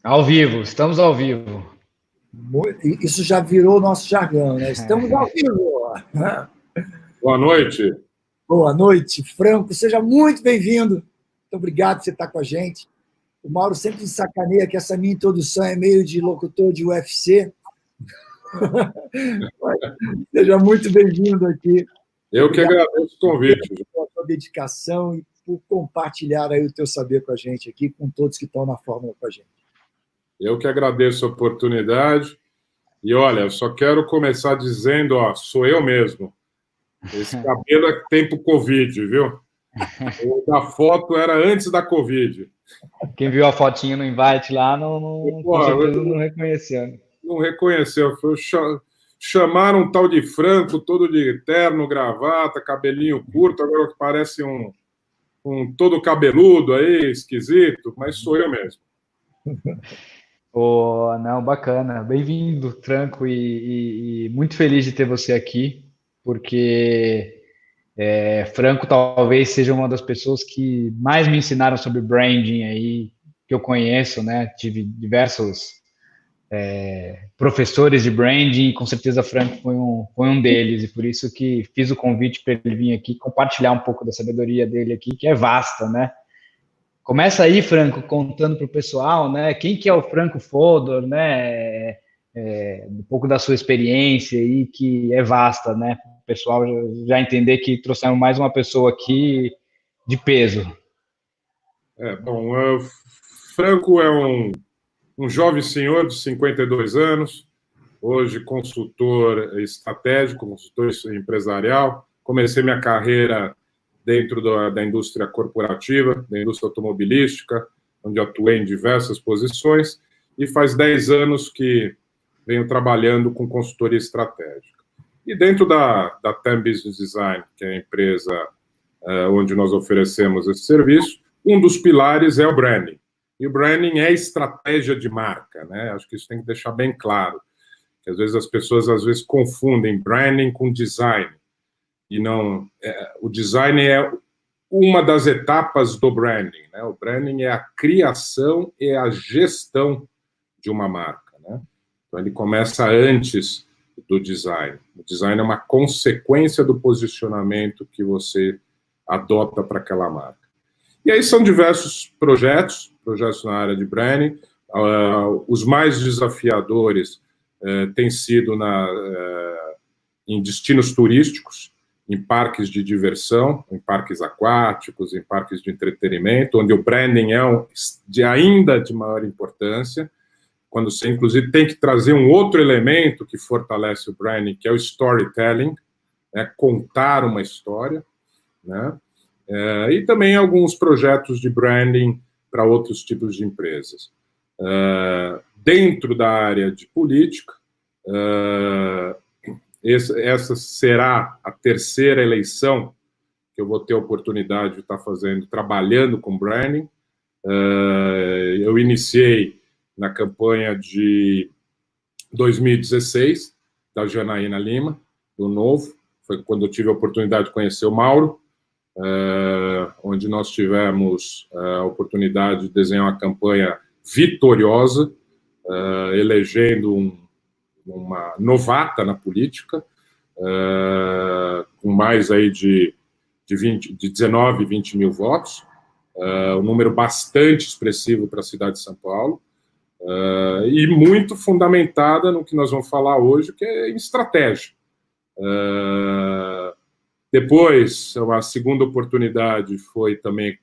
Ao vivo, estamos ao vivo. Isso já virou o nosso jargão, né? Estamos ao vivo. Boa noite. Boa noite, Franco. Seja muito bem-vindo. Muito obrigado por você estar com a gente. O Mauro sempre me sacaneia que essa minha introdução é meio de locutor de UFC. Seja muito bem-vindo aqui. Eu que agradeço o convite. Pela sua dedicação e por compartilhar aí o teu saber com a gente aqui, com todos que estão na Fórmula com a gente. Eu que agradeço a oportunidade. E olha, eu só quero começar dizendo, sou eu mesmo. Esse cabelo é tempo Covid, viu? O da foto era antes da Covid. Quem viu a fotinha no invite lá, com certeza não reconheceu. Não reconheceu. Chamaram um tal de Franco, todo de terno, gravata, cabelinho curto, agora que parece um todo cabeludo aí, esquisito, mas sou eu mesmo. Não, bacana. Bem-vindo, Franco, e muito feliz de ter você aqui, porque Franco talvez seja uma das pessoas que mais me ensinaram sobre branding aí, que eu conheço, né? Tive diversos professores de branding, e com certeza Franco foi um deles, e por isso que fiz o convite para ele vir aqui compartilhar um pouco da sabedoria dele aqui, que é vasta, né? Começa aí, Franco, contando para o pessoal, né? Quem que é o Franco Fodor, né? Um pouco da sua experiência aí, que é vasta, né? Para o pessoal já entender que trouxemos mais uma pessoa aqui de peso. Franco é um jovem senhor de 52 anos, hoje consultor estratégico, consultor empresarial. Comecei minha carreira dentro da indústria corporativa, da indústria automobilística, onde atuei em diversas posições, e faz 10 anos que venho trabalhando com consultoria estratégica. E dentro da TAM Business Design, que é a empresa onde nós oferecemos esse serviço, um dos pilares é o branding. E o branding é estratégia de marca, né? Acho que isso tem que deixar bem claro, que às vezes as pessoas confundem branding com design. E não, o design é uma das etapas do branding, né? O branding é a criação e a gestão de uma marca, né? Então ele começa antes do design. O design é uma consequência do posicionamento que você adota para aquela marca. E aí são diversos projetos na área de branding. Os mais desafiadores têm sido em destinos turísticos, em parques de diversão, em parques aquáticos, em parques de entretenimento, onde o branding é ainda de maior importância, quando você, inclusive, tem que trazer um outro elemento que fortalece o branding, que é o storytelling, né, contar uma história, né, e também alguns projetos de branding para outros tipos de empresas. Dentro da área de política, essa será a terceira eleição que eu vou ter a oportunidade de estar trabalhando com branding. Eu iniciei na campanha de 2016, da Janaína Lima, do Novo. Foi quando eu tive a oportunidade de conhecer o Mauro, onde nós tivemos a oportunidade de desenhar uma campanha vitoriosa, elegendo uma novata na política, com mais aí de 19, 20 mil votos, um número bastante expressivo para a cidade de São Paulo, e muito fundamentada no que nós vamos falar hoje, que é em estratégia. Depois, a segunda oportunidade foi também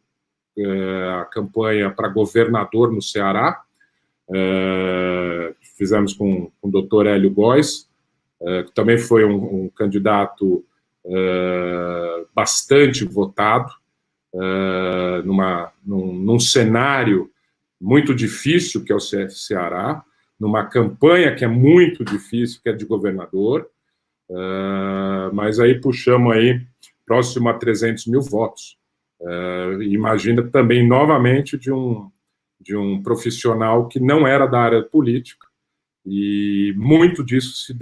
a campanha para governador no Ceará, fizemos com o doutor Hélio Góes, que também foi um candidato bastante votado, num cenário muito difícil, que é o Ceará, numa campanha que é muito difícil, que é de governador, mas aí puxamos aí próximo a 300 mil votos. Imagina também, novamente, de um profissional que não era da área política, e muito disso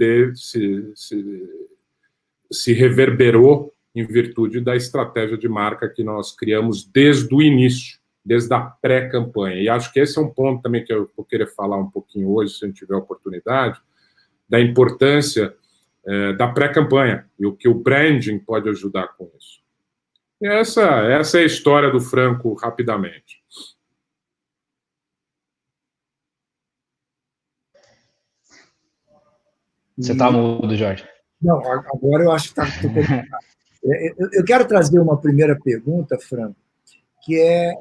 se reverberou em virtude da estratégia de marca que nós criamos desde o início, desde a pré-campanha. E acho que esse é um ponto também que eu vou querer falar um pouquinho hoje, se a gente tiver oportunidade, da importância da pré-campanha e o que o branding pode ajudar com isso. E essa é a história do Franco, rapidamente. Você está mudo, Jorge. Não, agora eu acho que está... Eu quero trazer uma primeira pergunta, Franco, que é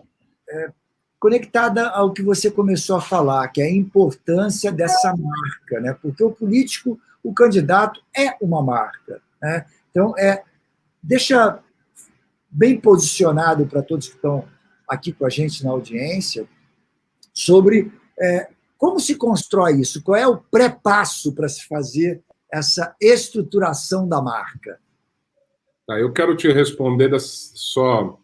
conectada ao que você começou a falar, que é a importância dessa marca, né? Porque o político, o candidato é uma marca, né? Então, deixa bem posicionado para todos que estão aqui com a gente na audiência sobre como se constrói isso, qual é o pré-passo para se fazer essa estruturação da marca. Eu quero te responder só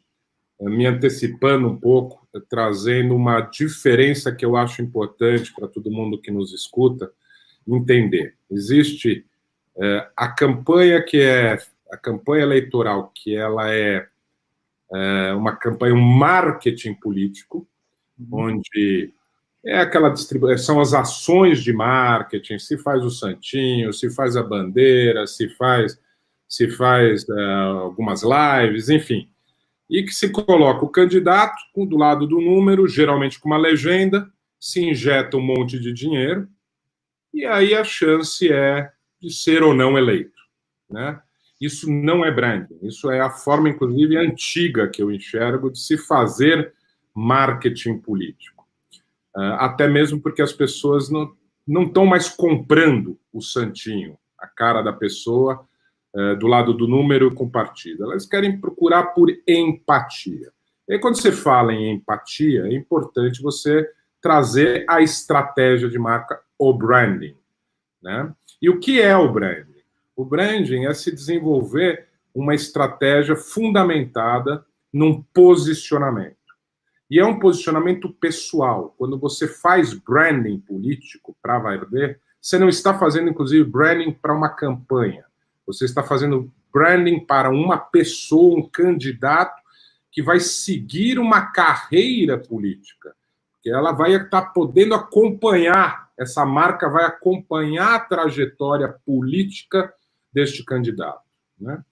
me antecipando um pouco, trazendo uma diferença que eu acho importante para todo mundo que nos escuta entender. Existe a campanha a campanha eleitoral, que ela é uma campanha, um marketing político, onde aquela distribuição, são as ações de marketing, se faz o santinho, se faz a bandeira, se faz algumas lives, enfim. E que se coloca o candidato do lado do número, geralmente com uma legenda, se injeta um monte de dinheiro, e aí a chance é de ser ou não eleito, né? Isso não é branding, isso é a forma, inclusive, antiga que eu enxergo de se fazer marketing político. Até mesmo porque as pessoas não estão mais comprando o santinho, a cara da pessoa, do lado do número com partido. Elas querem procurar por empatia. E aí, quando você fala em empatia, é importante você trazer a estratégia de marca, o branding, né? E o que é o branding? O branding é se desenvolver uma estratégia fundamentada num posicionamento. E é um posicionamento pessoal. Quando você faz branding político para valer, você não está fazendo, inclusive, branding para uma campanha. Você está fazendo branding para uma pessoa, um candidato que vai seguir uma carreira política. Que ela vai estar podendo acompanhar, essa marca vai acompanhar a trajetória política deste candidato, né?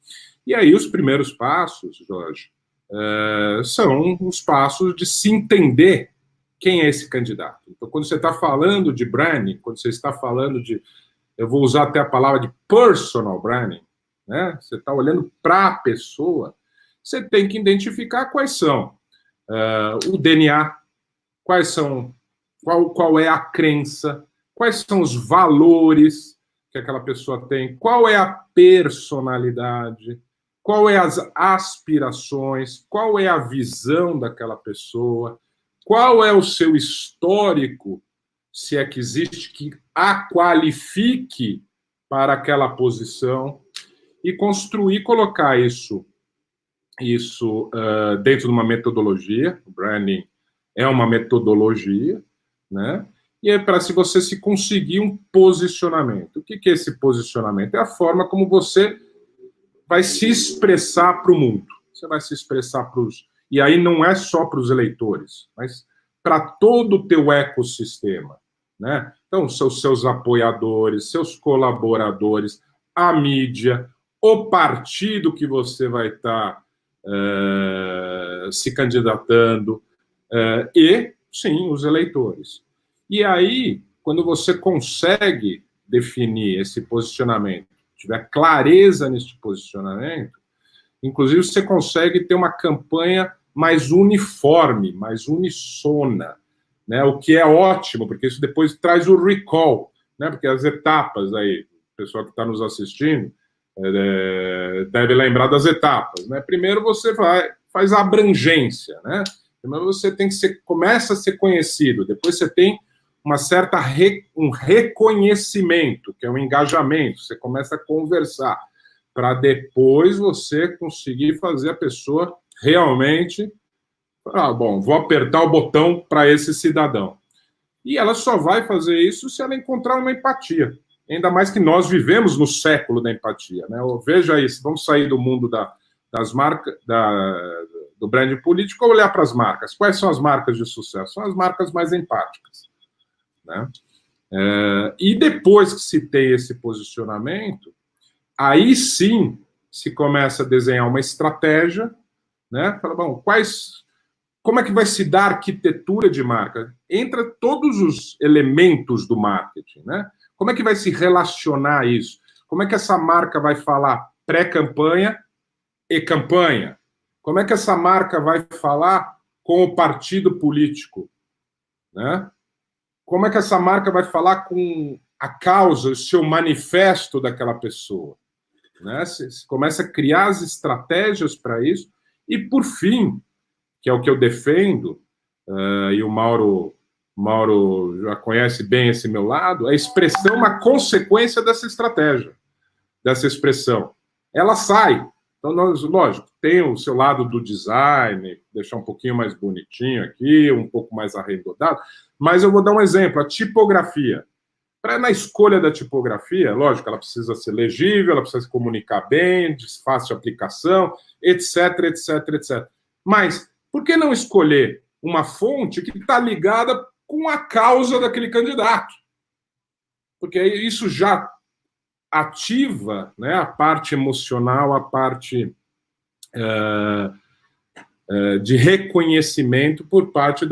E aí os primeiros passos, Jorge, são os passos de se entender quem é esse candidato. Então, quando você está falando de branding, quando você está falando de... Eu vou usar até a palavra de personal branding, né? Você está olhando para a pessoa, você tem que identificar quais são o DNA, qual é a crença, quais são os valores que aquela pessoa tem, qual é a personalidade, qual é as aspirações, qual é a visão daquela pessoa, qual é o seu histórico, se é que existe, que a qualifique para aquela posição, e construir, colocar isso dentro de uma metodologia. O branding é uma metodologia, né? E é para se você se conseguir um posicionamento. O que é esse posicionamento? É a forma como você vai se expressar para o mundo. Você vai se expressar para os... E aí não é só para os eleitores, mas para todo o teu ecossistema, né? Então, seus apoiadores, seus colaboradores, a mídia, o partido que você vai estar se candidatando e, sim, os eleitores. E aí, quando você consegue definir esse posicionamento, tiver clareza nesse posicionamento, inclusive você consegue ter uma campanha mais uniforme, mais unissona, né? O que é ótimo, porque isso depois traz o recall, né? Porque as etapas aí, o pessoal que está nos assistindo deve lembrar das etapas, né? Primeiro você faz a abrangência, né? Primeiro você começa a ser conhecido, depois você tem um reconhecimento, que é um engajamento, você começa a conversar, para depois você conseguir fazer a pessoa realmente, vou apertar o botão para esse cidadão. E ela só vai fazer isso se ela encontrar uma empatia. Ainda mais que nós vivemos no século da empatia, né? Veja isso, vamos sair do mundo das marcas, do branding político, é olhar para as marcas. Quais são as marcas de sucesso? São as marcas mais empáticas, né? E depois que se tem esse posicionamento, aí sim se começa a desenhar uma estratégia, né? Fala, bom, como é que vai se dar a arquitetura de marca? Entra todos os elementos do marketing, né? Como é que vai se relacionar isso? Como é que essa marca vai falar pré-campanha e campanha? Como é que essa marca vai falar com o partido político, né? Como é que essa marca vai falar com a causa, o seu manifesto daquela pessoa, né? Você começa a criar as estratégias para isso. E, por fim, que é o que eu defendo, e o Mauro já conhece bem esse meu lado, a expressão é uma consequência dessa estratégia, dessa expressão. Ela sai. Então, lógico, tem o seu lado do design, deixar um pouquinho mais bonitinho aqui, um pouco mais arredondado, mas eu vou dar um exemplo, a tipografia. Na escolha da tipografia, lógico, ela precisa ser legível, ela precisa se comunicar bem, de fácil aplicação, etc, etc, etc. Mas por que não escolher uma fonte que está ligada com a causa daquele candidato? Porque isso já ativa, né, a parte emocional, a parte de reconhecimento por parte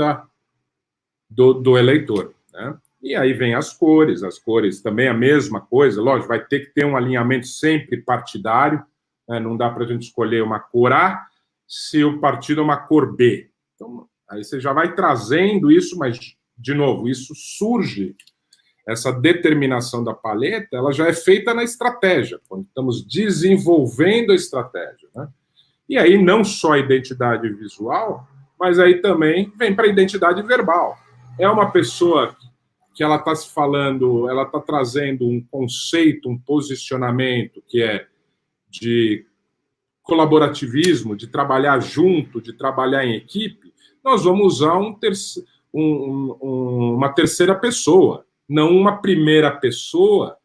do eleitor, né? E aí vem as cores também a mesma coisa, lógico, vai ter que ter um alinhamento sempre partidário, né? Não dá para a gente escolher uma cor A se o partido é uma cor B. Então, aí você já vai trazendo isso, mas, de novo, isso surge, essa determinação da paleta, ela já é feita na estratégia, quando estamos desenvolvendo a estratégia, né? E aí não só a identidade visual, mas aí também vem para a identidade verbal. É uma pessoa que ela está se falando, ela está trazendo um conceito, um posicionamento que é de colaborativismo, de trabalhar junto, de trabalhar em equipe, nós vamos usar uma terceira pessoa, não uma primeira pessoa,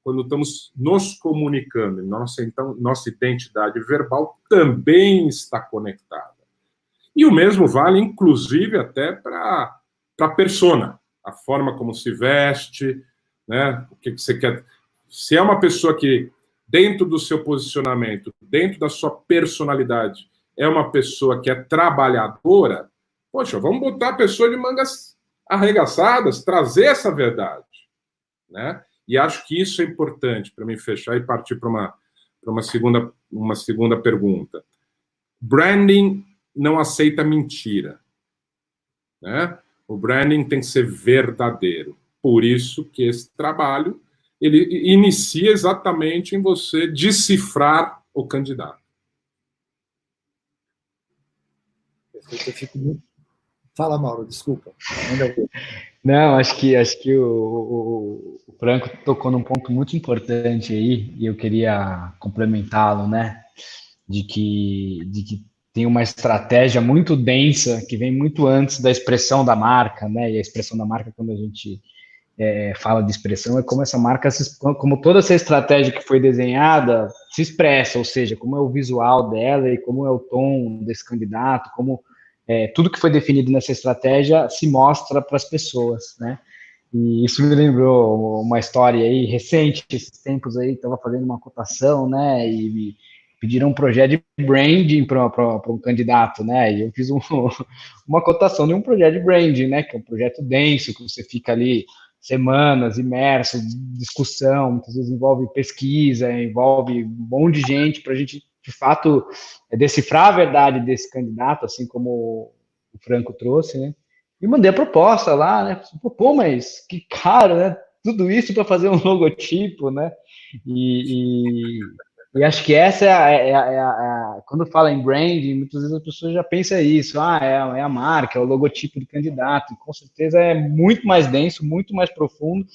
quando estamos nos comunicando. Então, nossa identidade verbal também está conectada. E o mesmo vale, inclusive, até para a persona, a forma como se veste, né? O que você quer. Se é uma pessoa que, dentro do seu posicionamento, dentro da sua personalidade, é uma pessoa que é trabalhadora, poxa, vamos botar a pessoa de mangas arregaçadas, trazer essa verdade, né? E acho que isso é importante para mim fechar e partir para uma segunda pergunta. Branding não aceita mentira, né? O branding tem que ser verdadeiro. Por isso que esse trabalho ele inicia exatamente em você decifrar o candidato. Eu fico muito... Fala, Mauro, desculpa. Não, acho que o Franco tocou num ponto muito importante aí, e eu queria complementá-lo, né? De que tem uma estratégia muito densa, que vem muito antes da expressão da marca, né? E a expressão da marca, quando a gente fala de expressão, é como essa marca, como toda essa estratégia que foi desenhada se expressa, ou seja, como é o visual dela e como é o tom desse candidato, como tudo que foi definido nessa estratégia se mostra para as pessoas, né? E isso me lembrou uma história aí recente, esses tempos aí, estava fazendo uma cotação, né? E pediram um projeto de branding para um candidato, né? E eu fiz uma cotação de um projeto de branding, né? Que é um projeto denso, que você fica ali semanas imerso, discussão, muitas vezes envolve pesquisa, envolve um monte de gente para a gente, de fato, decifrar a verdade desse candidato, assim como o Franco trouxe, né? E mandei a proposta lá, né? Pô, mas que caro, né? Tudo isso para fazer um logotipo, né? E acho que essa quando fala em branding, muitas vezes as pessoas já pensam isso, é a marca, é o logotipo do candidato, e com certeza é muito mais denso, muito mais profundo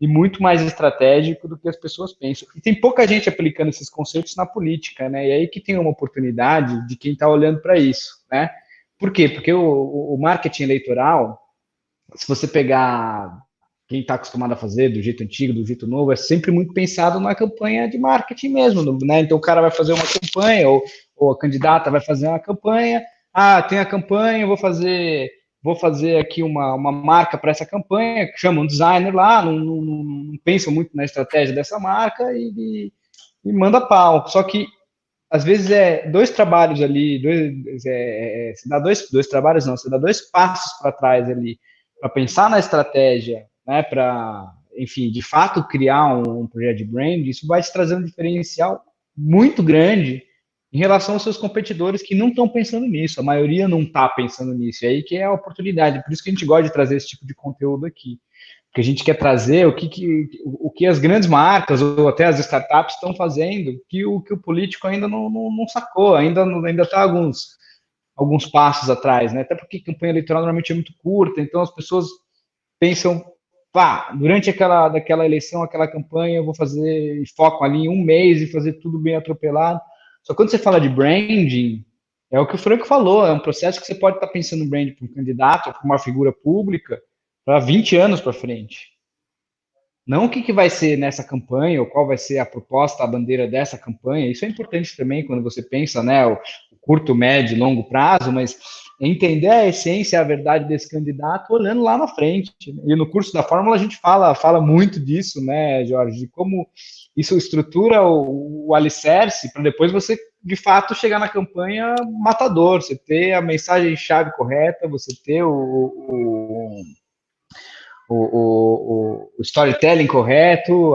e muito mais estratégico do que as pessoas pensam. E tem pouca gente aplicando esses conceitos na política, né? E aí que tem uma oportunidade de quem está olhando para isso, né? Por quê? Porque o marketing eleitoral, se você pegar quem está acostumado a fazer do jeito antigo, do jeito novo, é sempre muito pensado na campanha de marketing mesmo, né? Então o cara vai fazer uma campanha, ou a candidata vai fazer uma campanha, tem a campanha, vou fazer aqui uma marca para essa campanha, chama um designer lá, não pensam muito na estratégia dessa marca e manda pau. Só que, às vezes, dois trabalhos ali, você dá dois trabalhos, não, você dá dois passos para trás ali, para pensar na estratégia, né, para, enfim, de fato, criar um projeto de brand, isso vai te trazer um diferencial muito grande em relação aos seus competidores que não estão pensando nisso, a maioria não está pensando nisso, e aí que é a oportunidade, por isso que a gente gosta de trazer esse tipo de conteúdo aqui, porque a gente quer trazer o que as grandes marcas ou até as startups estão fazendo, que o político ainda não sacou, ainda está alguns passos atrás, né? Até porque a campanha eleitoral normalmente é muito curta, então as pessoas pensam, durante daquela eleição, aquela campanha, eu vou fazer, e focam ali em um mês e fazer tudo bem atropelado. Só que quando você fala de branding, é o que o Franco falou, é um processo que você pode estar pensando em branding para um candidato ou para uma figura pública para 20 anos para frente. Não o que vai ser nessa campanha, ou qual vai ser a proposta, a bandeira dessa campanha. Isso é importante também quando você pensa, né, o curto, médio, longo prazo, mas entender a essência, a verdade desse candidato olhando lá na frente. E no curso da Fórmula a gente fala muito disso, né, Jorge, de como isso estrutura o alicerce para depois você, de fato, chegar na campanha matador, você ter a mensagem-chave correta, você ter o storytelling correto,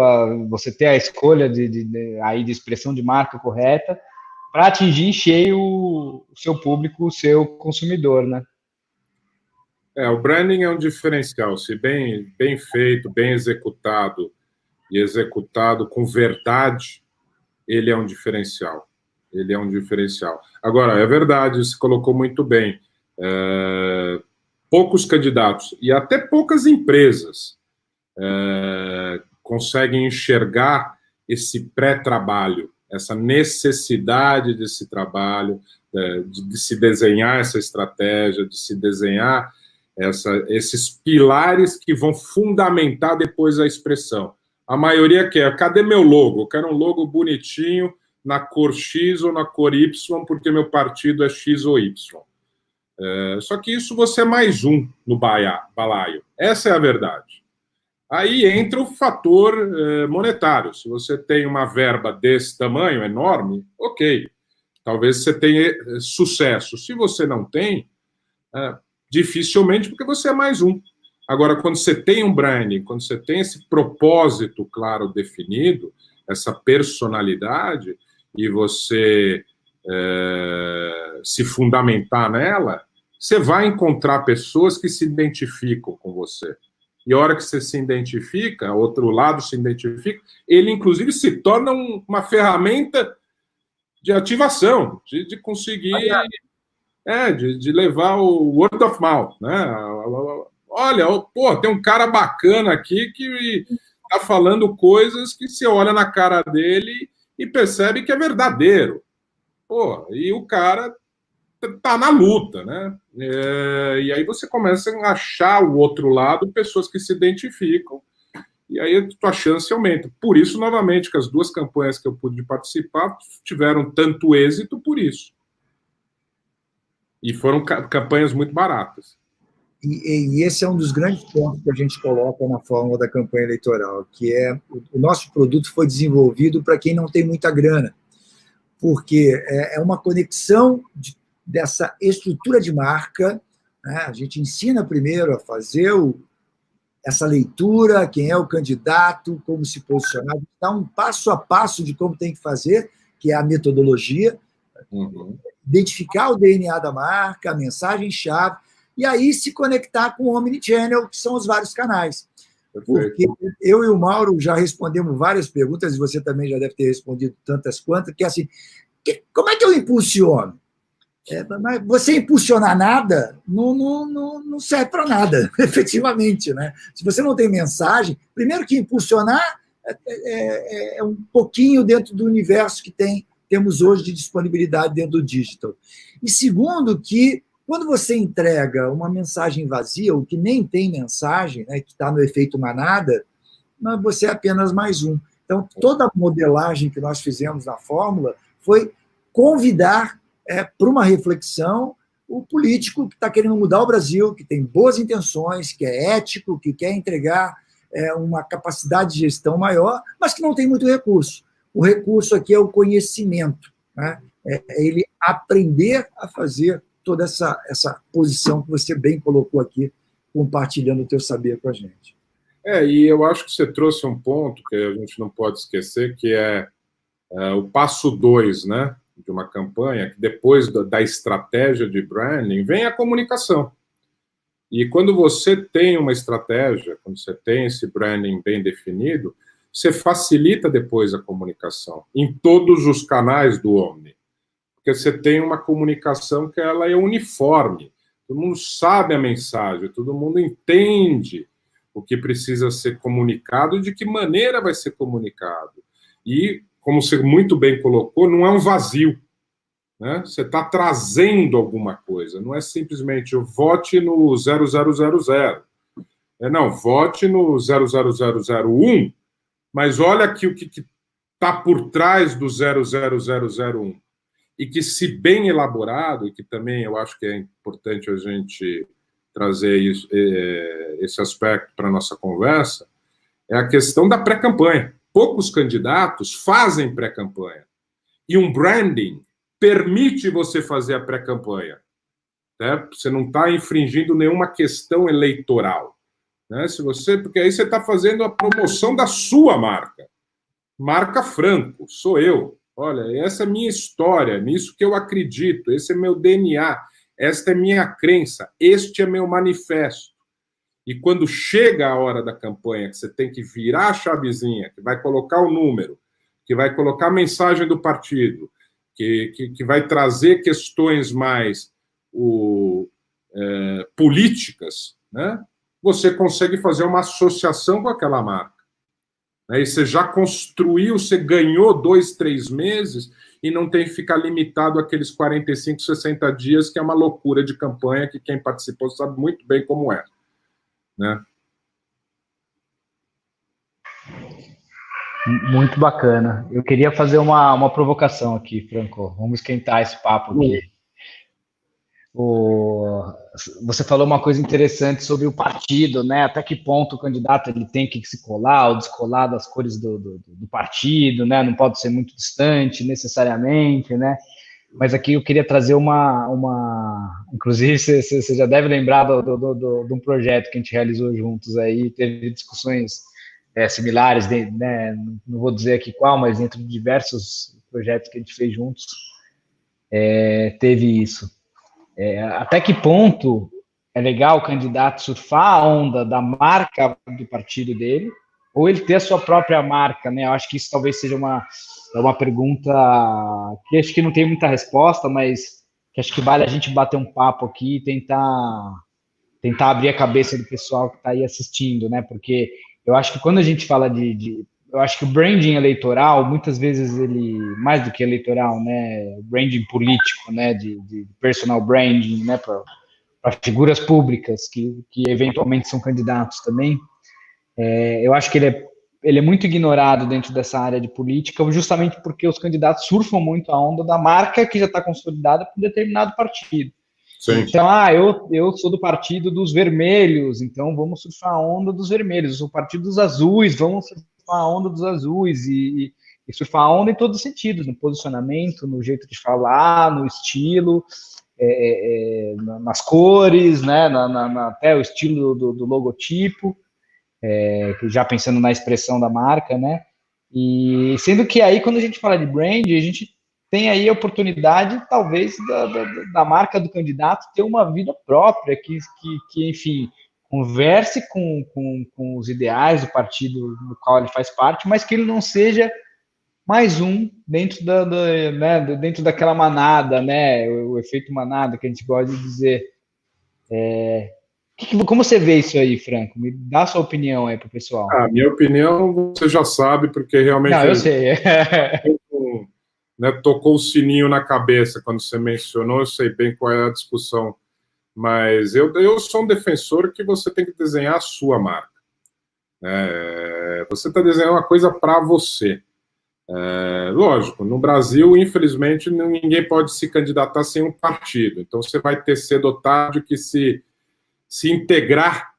você ter a escolha de expressão de marca correta, para atingir em cheio o seu público, o seu consumidor, né? O branding é um diferencial, se bem feito, bem executado, e executado com verdade, ele é um diferencial. Ele é um diferencial. Agora, é verdade, você colocou muito bem, poucos candidatos e até poucas empresas conseguem enxergar esse pré-trabalho, essa necessidade desse trabalho, de se desenhar essa estratégia, de se desenhar esses pilares que vão fundamentar depois a expressão. A maioria quer, cadê meu logo? Eu quero um logo bonitinho, na cor X ou na cor Y, porque meu partido é X ou Y. Só que isso você é mais um no balaio. Essa é a verdade. Aí entra o fator monetário. Se você tem uma verba desse tamanho, enorme, ok. Talvez você tenha sucesso. Se você não tem, dificilmente, porque você é mais um. Agora, quando você tem um branding, quando você tem esse propósito claro definido, essa personalidade, e você se fundamentar nela, você vai encontrar pessoas que se identificam com você. E a hora que você se identifica, outro lado se identifica, ele, inclusive, se torna uma ferramenta de ativação, de conseguir... de levar o word of mouth, né? Olha, tem um cara bacana aqui que está falando coisas que você olha na cara dele e percebe que é verdadeiro. E o cara tá na luta, né? E aí você começa a achar o outro lado, pessoas que se identificam, e aí a tua chance aumenta. Por isso, novamente, que as duas campanhas que eu pude participar tiveram tanto êxito por isso. E foram campanhas muito baratas. E esse é um dos grandes pontos que a gente coloca na fórmula da campanha eleitoral, que é o nosso produto foi desenvolvido para quem não tem muita grana, porque é uma conexão dessa estrutura de marca, né? A gente ensina primeiro a fazer essa leitura, quem é o candidato, como se posicionar, dá um passo a passo de como tem que fazer, que é a metodologia, identificar o DNA da marca, a mensagem-chave, e aí se conectar com o Omnichannel, que são os vários canais. Porque eu e o Mauro já respondemos várias perguntas, e você também já deve ter respondido tantas quantas, que é assim, como é que eu impulsiono? Você impulsionar nada não serve para nada, efetivamente, né? Se você não tem mensagem, primeiro que impulsionar é um pouquinho dentro do universo que temos hoje de disponibilidade dentro do digital. E segundo que quando você entrega uma mensagem vazia, ou que nem tem mensagem, né, que está no efeito manada, você é apenas mais um. Então, toda a modelagem que nós fizemos na fórmula foi convidar para uma reflexão o político que está querendo mudar o Brasil, que tem boas intenções, que é ético, que quer entregar uma capacidade de gestão maior, mas que não tem muito recurso. O recurso aqui é o conhecimento, né? É ele aprender a fazer toda essa posição que você bem colocou aqui, compartilhando o teu saber com a gente. E eu acho que você trouxe um ponto que a gente não pode esquecer, que é o passo 2, né, de uma campanha, que depois da estratégia de branding, vem a comunicação. E quando você tem uma estratégia, quando você tem esse branding bem definido, você facilita depois a comunicação, em todos os canais do Omni. Porque você tem uma comunicação que ela é uniforme, todo mundo sabe a mensagem, todo mundo entende o que precisa ser comunicado e de que maneira vai ser comunicado. E, como você muito bem colocou, não é um vazio, né? Você está trazendo alguma coisa, não é simplesmente vote no 0000. Não, vote no 00001, mas olha aqui o que está por trás do 00001. E que, se bem elaborado, e que também eu acho que é importante a gente trazer isso, esse aspecto para a nossa conversa, é a questão da pré-campanha. Poucos candidatos fazem pré-campanha. E um branding permite você fazer a pré-campanha. Né? Você não está infringindo nenhuma questão eleitoral. Né? Porque aí você está fazendo a promoção da sua marca. Marca Franco, sou eu. Olha, essa é a minha história, nisso que eu acredito, esse é meu DNA, esta é minha crença, este é meu manifesto. E quando chega a hora da campanha, que você tem que virar a chavezinha, que vai colocar o número, que vai colocar a mensagem do partido, que vai trazer questões mais políticas, né? Você consegue fazer uma associação com aquela marca. E você já construiu, você ganhou 2, 3 meses e não tem que ficar limitado àqueles 45, 60 dias, que é uma loucura de campanha que quem participou sabe muito bem como é. Né? Muito bacana. Eu queria fazer uma provocação aqui, Franco. Vamos esquentar esse papo aqui. Você falou uma coisa interessante sobre o partido, né? Até que ponto o candidato ele tem que se colar ou descolar das cores do partido, né? Não pode ser muito distante necessariamente, né? Mas aqui eu queria trazer inclusive você já deve lembrar de um projeto que a gente realizou juntos aí, teve discussões similares, né? Não vou dizer aqui qual, mas dentro de diversos projetos que a gente fez juntos, teve isso. Até que ponto é legal o candidato surfar a onda da marca do partido dele, ou ele ter a sua própria marca, né? Eu acho que isso talvez seja uma pergunta que acho que não tem muita resposta, mas que acho que vale a gente bater um papo aqui e tentar abrir a cabeça do pessoal que está aí assistindo, né? Porque eu acho que quando a gente fala eu acho que o branding eleitoral, muitas vezes ele, mais do que eleitoral, né, branding político, né, de personal branding, né, para figuras públicas que eventualmente são candidatos também, eu acho que ele é muito ignorado dentro dessa área de política, justamente porque os candidatos surfam muito a onda da marca que já está consolidada por um determinado partido. Sim. Então, eu sou do partido dos vermelhos, então vamos surfar a onda dos vermelhos. Eu sou do partido dos azuis, vamos surfar a onda dos azuis e surfar a onda em todos os sentidos, no posicionamento, no jeito de falar, no estilo, nas cores, né, até o estilo do logotipo, já pensando na expressão da marca, né, e sendo que aí quando a gente fala de brand, a gente tem aí a oportunidade, talvez, da marca do candidato ter uma vida própria, que enfim, converse com os ideais do partido no qual ele faz parte, mas que ele não seja mais um dentro né, dentro daquela manada, né, o efeito manada que a gente gosta de dizer. Como você vê isso aí, Franco? Me dá a sua opinião aí para o pessoal. Minha opinião você já sabe, porque realmente... Não, eu sei. Né, tocou o sininho na cabeça quando você mencionou, eu sei bem qual é a discussão, mas eu sou um defensor que você tem que desenhar a sua marca. Você está desenhando uma coisa para você. Lógico, no Brasil, infelizmente, ninguém pode se candidatar sem um partido. Então, você vai ter cedo ou tarde que se integrar,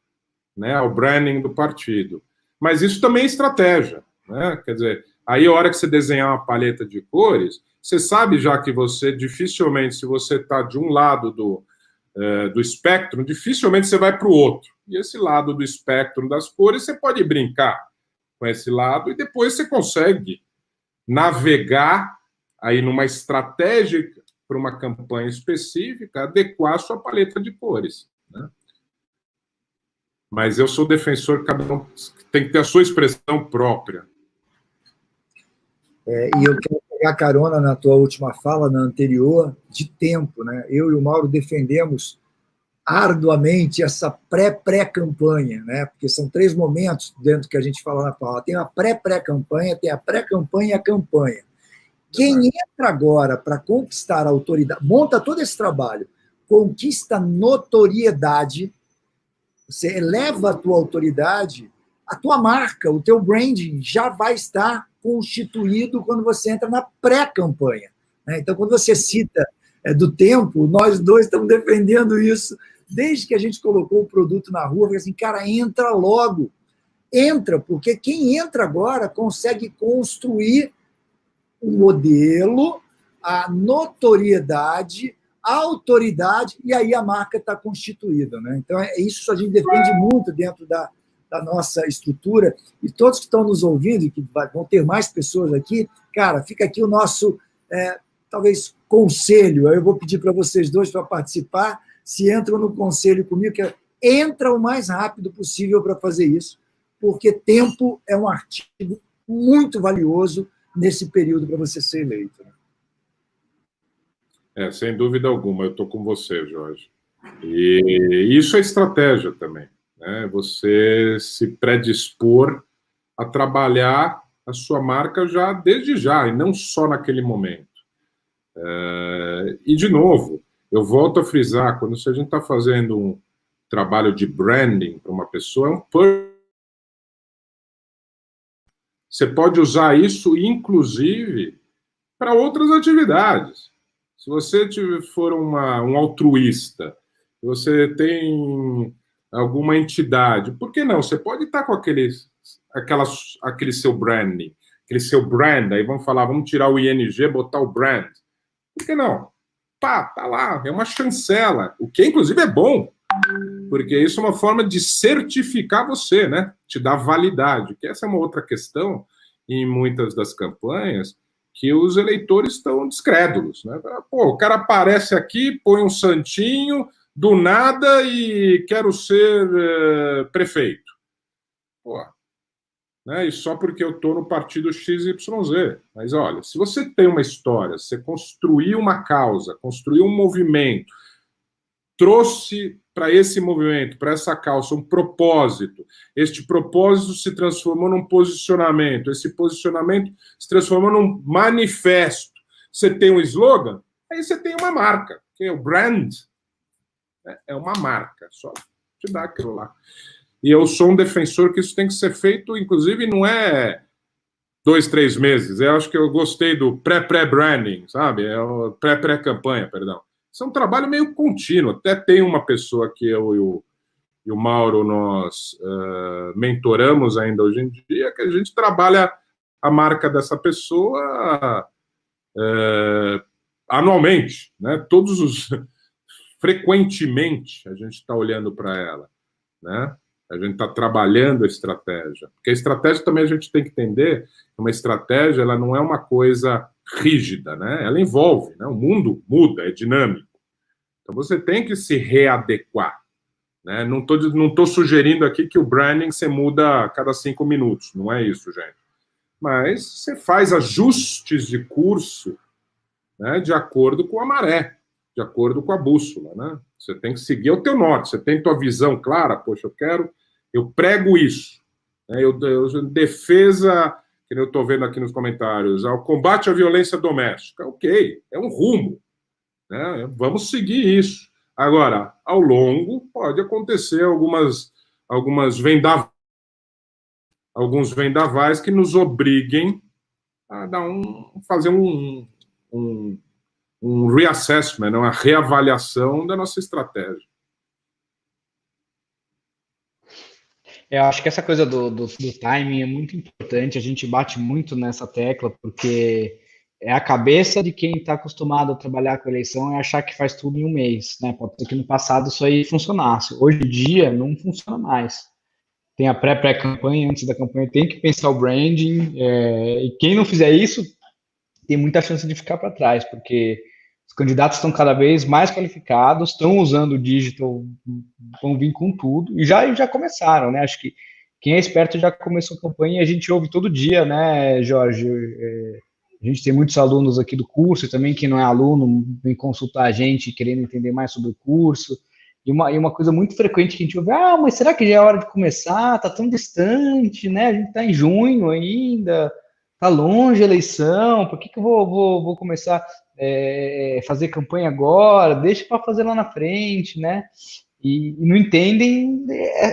né, ao branding do partido. Mas isso também é estratégia, né? Quer dizer, aí a hora que você desenhar uma paleta de cores, você sabe já que você dificilmente, se você está de um lado do espectro, dificilmente você vai para o outro. E esse lado do espectro das cores, você pode brincar com esse lado e depois você consegue navegar aí numa estratégia para uma campanha específica, adequar a sua paleta de cores, né? Mas eu sou defensor, cada um tem que ter a sua expressão própria. E eu quero pegar carona na tua última fala, na anterior, de tempo, né? Eu e o Mauro defendemos arduamente essa pré-campanha, né? Porque são 3 momentos dentro que a gente fala na fala. Tem a pré-campanha, tem a pré-campanha e a campanha. Quem entra agora para conquistar a autoridade, monta todo esse trabalho, conquista notoriedade, você eleva a tua autoridade, a tua marca, o teu branding já vai estar constituído quando você entra na pré-campanha, né? Então, quando você cita do tempo, nós dois estamos defendendo isso desde que a gente colocou o produto na rua. Assim, cara, entra logo. Entra, porque quem entra agora consegue construir o modelo, a notoriedade, a autoridade, e aí a marca está constituída, né? Então, isso a gente defende muito dentro da nossa estrutura, e todos que estão nos ouvindo, e que vão ter mais pessoas aqui, cara, fica aqui o nosso, talvez, conselho. Eu vou pedir para vocês dois para participar, se entram no conselho comigo, que entra o mais rápido possível para fazer isso, porque tempo é um artigo muito valioso nesse período para você ser eleito. Sem dúvida alguma, eu estou com você, Jorge. E isso é estratégia também, né? Você se predispor a trabalhar a sua marca já desde já, e não só naquele momento. E, de novo, eu volto a frisar, quando a gente está fazendo um trabalho de branding para uma pessoa, você pode usar isso, inclusive, para outras atividades. Se você for um altruísta, você tem alguma entidade, por que não? Você pode estar com aquele seu branding, aquele seu brand, aí vamos tirar o ING, botar o brand. Por que não? Tá lá, é uma chancela, o que inclusive é bom, porque isso é uma forma de certificar você, né? Te dar validade, que essa é uma outra questão em muitas das campanhas, que os eleitores estão descrédulos, né? Pô, o cara aparece aqui, põe um santinho, do nada, e quero ser prefeito. Pô, né? E só porque eu estou no partido XYZ. Mas, olha, se você tem uma história, você construiu uma causa, construiu um movimento, trouxe para esse movimento, para essa causa, um propósito. Este propósito se transformou num posicionamento. Esse posicionamento se transformou num manifesto. Você tem um slogan, aí você tem uma marca, que é o brand. É uma marca, só te dá aquilo lá. E eu sou um defensor que isso tem que ser feito, inclusive, não é 2, 3 meses. Eu acho que eu gostei do pré-branding, sabe? É o pré-campanha, perdão. Isso é um trabalho meio contínuo. Até tem uma pessoa que eu e o Mauro, nós mentoramos ainda hoje em dia, que a gente trabalha a marca dessa pessoa anualmente, né? Frequentemente a gente está olhando para ela, né? A gente está trabalhando a estratégia. Porque a estratégia também a gente tem que entender que uma estratégia ela não é uma coisa rígida, né? Ela envolve, né? O mundo muda, é dinâmico. Então você tem que se readequar, né? Não tô sugerindo aqui que o branding você muda a cada 5 minutos, não é isso, gente. Mas você faz ajustes de curso, né, de acordo com a maré, de acordo com a bússola, né? Você tem que seguir o teu norte, você tem tua visão clara, poxa, eu prego isso, né? Eu defesa, que eu estou vendo aqui nos comentários, ao combate à violência doméstica, ok, é um rumo, né? Vamos seguir isso. Agora, ao longo, pode acontecer alguns vendavais que nos obriguem fazer um reassessment, uma reavaliação da nossa estratégia. Eu acho que essa coisa do timing é muito importante, a gente bate muito nessa tecla, porque é a cabeça de quem está acostumado a trabalhar com eleição é achar que faz tudo em um mês, né? Pode ser que no passado isso aí funcionasse. Hoje em dia não funciona mais. Tem a pré-campanha, antes da campanha tem que pensar o branding, e quem não fizer isso tem muita chance de ficar para trás, porque os candidatos estão cada vez mais qualificados, estão usando o digital, vão vir com tudo, e já começaram, né? Acho que quem é esperto já começou a campanha e a gente ouve todo dia, né, Jorge? A gente tem muitos alunos aqui do curso, e também quem não é aluno vem consultar a gente querendo entender mais sobre o curso. E uma coisa muito frequente que a gente ouve, mas será que já é hora de começar? Tá tão distante, né? A gente está em junho ainda, tá longe a eleição, por que eu vou começar a fazer campanha agora? Deixa para fazer lá na frente, né? E não entendem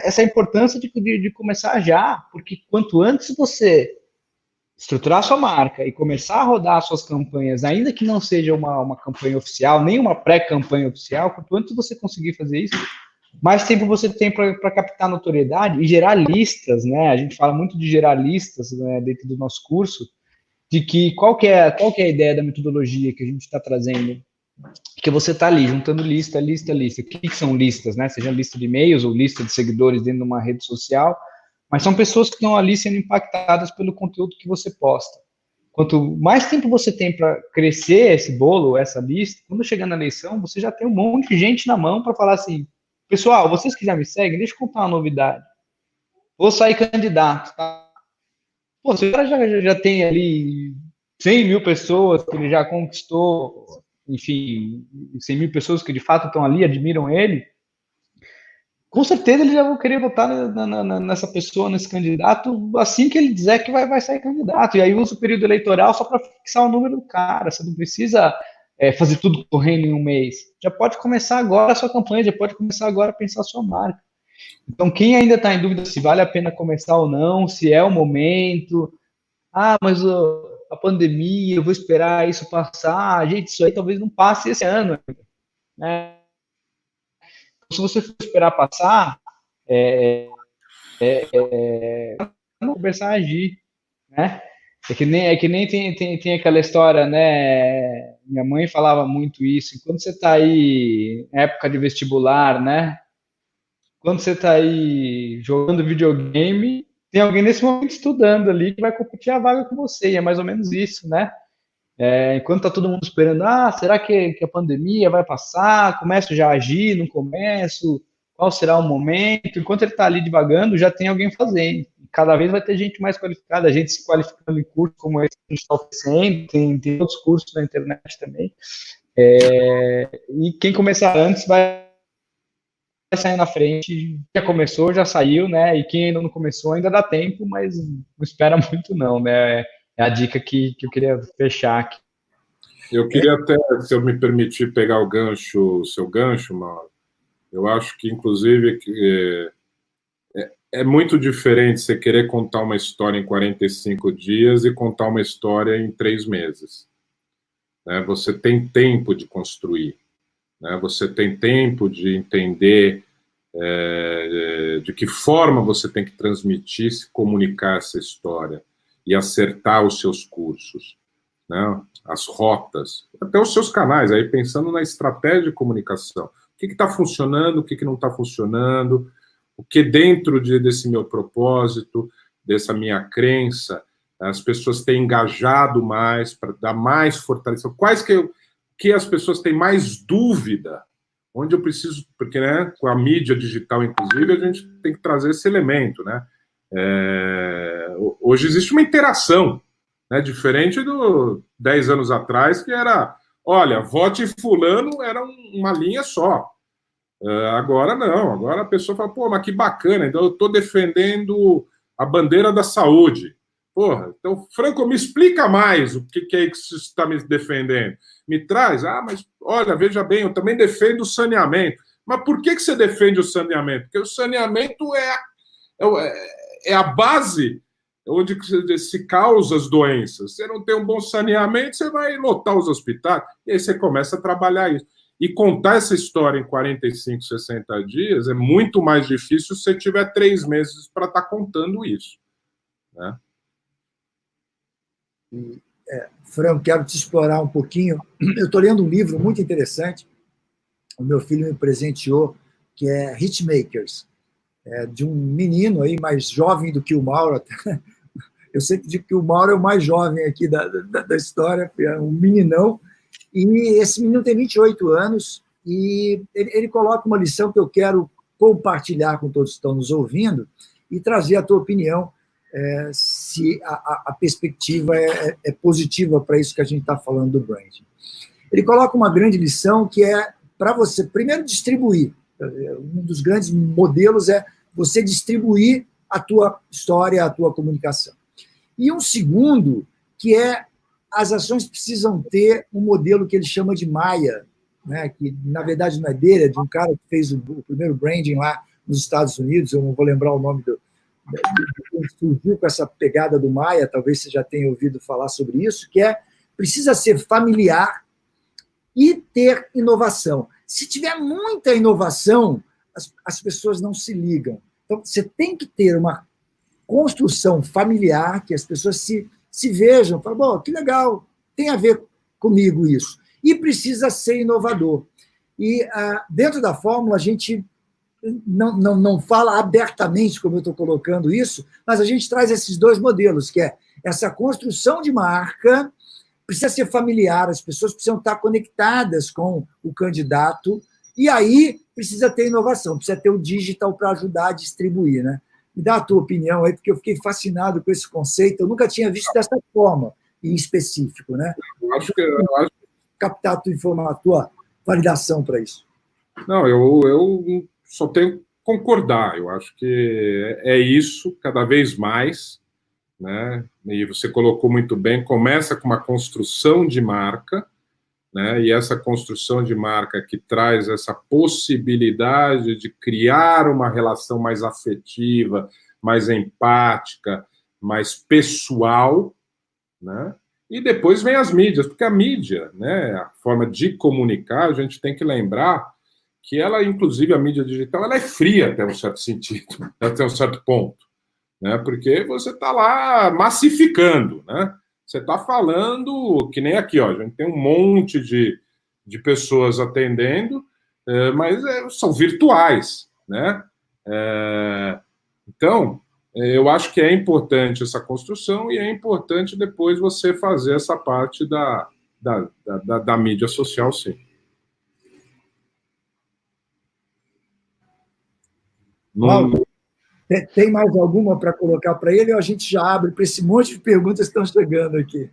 essa importância de começar já, porque quanto antes você estruturar sua marca e começar a rodar suas campanhas, ainda que não seja uma campanha oficial, nem uma pré-campanha oficial, quanto antes você conseguir fazer isso, mais tempo você tem para captar notoriedade e gerar listas, né? A gente fala muito de gerar listas, né, dentro do nosso curso, de que qual que é a ideia da metodologia que a gente está trazendo? Que você está ali juntando lista. O que são listas, né? Seja lista de e-mails ou lista de seguidores dentro de uma rede social, mas são pessoas que estão ali sendo impactadas pelo conteúdo que você posta. Quanto mais tempo você tem para crescer esse bolo, essa lista, quando chegar na eleição, você já tem um monte de gente na mão para falar assim, pessoal, vocês que já me seguem, deixa eu contar uma novidade. Vou sair candidato, tá? Pô, se o cara já tem ali 100 mil pessoas que ele já conquistou, enfim, 100 mil pessoas que de fato estão ali, admiram ele, com certeza ele já vai querer votar nessa pessoa, nesse candidato, assim que ele dizer que vai sair candidato. E aí usa o período eleitoral só para fixar o número do cara. Você não precisa fazer tudo correndo em um mês. Já pode começar agora a sua campanha, já pode começar agora a pensar a sua marca. Então, quem ainda está em dúvida se vale a pena começar ou não, se é o momento, mas a pandemia, eu vou esperar isso passar. Gente, isso aí talvez não passe esse ano, né? Se você for esperar passar, não começar a agir, né? É que nem tem aquela história, né? Minha mãe falava muito isso. Quando você está aí, época de vestibular, né? Quando você está aí jogando videogame, tem alguém nesse momento estudando ali que vai competir a vaga com você. E é mais ou menos isso, né? Enquanto está todo mundo esperando, será que a pandemia vai passar? Começo já a agir, não começo? Qual será o momento? Enquanto ele está ali divagando, já tem alguém fazendo. Cada vez vai ter gente mais qualificada, gente se qualificando em cursos como esse que a gente está oferecendo, tem outros cursos na internet também. E quem começar antes vai sair na frente, já começou, já saiu, né? E quem ainda não começou ainda dá tempo, mas não espera muito não, né? É a dica que eu queria fechar aqui. Eu queria até, se eu me permitir pegar o seu gancho, Mauro, eu acho que, inclusive, é muito diferente você querer contar uma história em 45 dias e contar uma história em 3 meses. Né? Você tem tempo de construir, né? Você tem tempo de entender de que forma você tem que transmitir, se comunicar essa história e acertar os seus cursos, né? As rotas, até os seus canais, aí pensando na estratégia de comunicação. O que está funcionando, o que não está funcionando, o que dentro desse meu propósito, dessa minha crença, as pessoas têm engajado mais, para dar mais fortalecimento. Quais que as pessoas têm mais dúvida, onde eu preciso, porque, né, com a mídia digital, inclusive, a gente tem que trazer esse elemento, né? Hoje existe uma interação, né, diferente do 10 anos atrás, que era, olha, vote fulano, era uma linha só. Agora não, agora a pessoa fala, pô, mas que bacana, então eu estou defendendo a bandeira da saúde. Porra, então, Franco, me explica mais o que é que você está me defendendo. Me traz, mas olha, veja bem, eu também defendo o saneamento. Mas por que você defende o saneamento? Porque o saneamento é a base onde se causa as doenças. Você não tem um bom saneamento, você vai lotar os hospitais, e aí você começa a trabalhar isso. E contar essa história em 45, 60 dias é muito mais difícil se você tiver 3 meses para estar contando isso. Né? Fran, quero te explorar um pouquinho. Eu estou lendo um livro muito interessante, o meu filho me presenteou, que é Hitmakers, de um menino aí mais jovem do que o Mauro. Eu sempre digo que o Mauro é o mais jovem aqui da história, é um meninão, e esse menino tem 28 anos, e ele coloca uma lição que eu quero compartilhar com todos que estão nos ouvindo e trazer a tua opinião, se a perspectiva é positiva para isso que a gente está falando do branding. Ele coloca uma grande lição que é para você, primeiro, distribuir. Um dos grandes modelos é você distribuir a tua história, a tua comunicação. E um segundo, que é as ações precisam ter um modelo que ele chama de Maia, né, que na verdade não é dele, é de um cara que fez o primeiro branding lá nos Estados Unidos, eu não vou lembrar o nome que surgiu com essa pegada do Maia, talvez você já tenha ouvido falar sobre isso, que precisa ser familiar e ter inovação. Se tiver muita inovação, as pessoas não se ligam. Então, você tem que ter uma construção familiar, que as pessoas se vejam, falam, bom, que legal, tem a ver comigo isso. E precisa ser inovador. E dentro da fórmula, a gente não fala abertamente, como eu estou colocando isso, mas a gente traz esses dois modelos, que é essa construção de marca, precisa ser familiar, as pessoas precisam estar conectadas com o candidato, e aí precisa ter inovação, precisa ter o digital para ajudar a distribuir, né? Me dá a tua opinião aí, porque eu fiquei fascinado com esse conceito, eu nunca tinha visto dessa forma, em específico, né? Eu acho captar a tua validação para isso. Não, eu só tenho que concordar. Eu acho que é isso, cada vez mais, né? E você colocou muito bem, começa com uma construção de marca, né? E essa construção de marca que traz essa possibilidade de criar uma relação mais afetiva, mais empática, mais pessoal, né? E depois vem as mídias, porque a mídia, né, a forma de comunicar, a gente tem que lembrar que ela, inclusive a mídia digital, ela é fria até um certo sentido, até um certo ponto, né, porque você está lá massificando, né, você está falando, que nem aqui, ó, a gente tem um monte de pessoas atendendo, mas são virtuais, né, então... Eu acho que é importante essa construção e é importante depois você fazer essa parte da mídia social, sim. Paulo, tem mais alguma para colocar para ele ou a gente já abre para esse monte de perguntas que estão chegando aqui?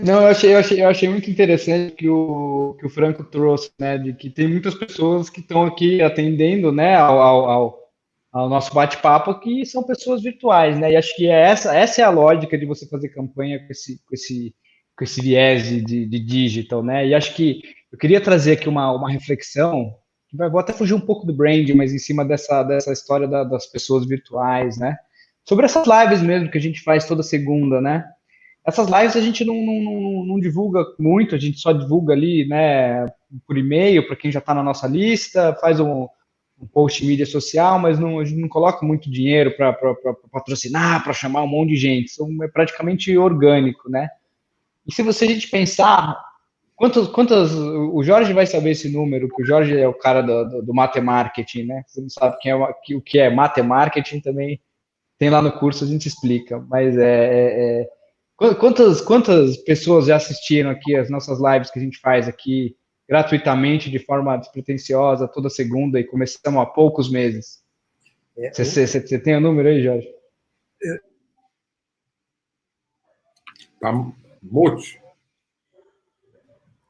Não, eu achei muito interessante que o Franco trouxe, né, de que tem muitas pessoas que estão aqui atendendo, né, ao nosso bate-papo, que são pessoas virtuais, né? E acho que essa é a lógica de você fazer campanha com esse viés de digital, né? E acho que eu queria trazer aqui uma reflexão, que vou até fugir um pouco do branding, mas em cima dessa história das pessoas virtuais, né? Sobre essas lives mesmo que a gente faz toda segunda, né? Essas lives a gente não divulga muito, a gente só divulga ali, né, por e-mail, para quem já está na nossa lista, faz um post em mídia social, mas a gente não coloca muito dinheiro para patrocinar, para chamar um monte de gente. É praticamente orgânico, né? E se a gente pensar, o Jorge vai saber esse número, que o Jorge é o cara do Matemarketing, né? Você não sabe o que é Matemarketing, também tem lá no curso, a gente explica. Mas quantas pessoas já assistiram aqui as nossas lives que a gente faz aqui, gratuitamente, de forma despretensiosa, toda segunda, e começamos há poucos meses? Você tem o número aí, Jorge? Tá muito.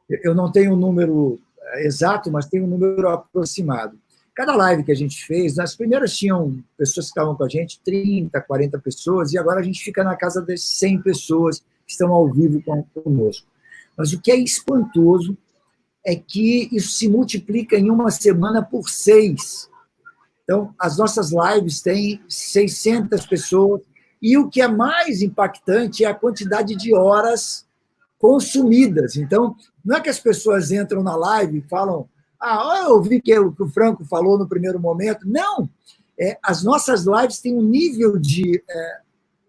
Eu não tenho o número exato, mas tenho um número aproximado. Cada live que a gente fez, as primeiras tinham pessoas que estavam com a gente, 30, 40 pessoas, e agora a gente fica na casa das 100 pessoas que estão ao vivo conosco. Mas o que é espantoso é que isso se multiplica em uma semana por 6. Então, as nossas lives têm 600 pessoas, e o que é mais impactante é a quantidade de horas consumidas. Então, não é que as pessoas entram na live e falam, eu ouvi que o Franco falou no primeiro momento. Não! As nossas lives têm um nível de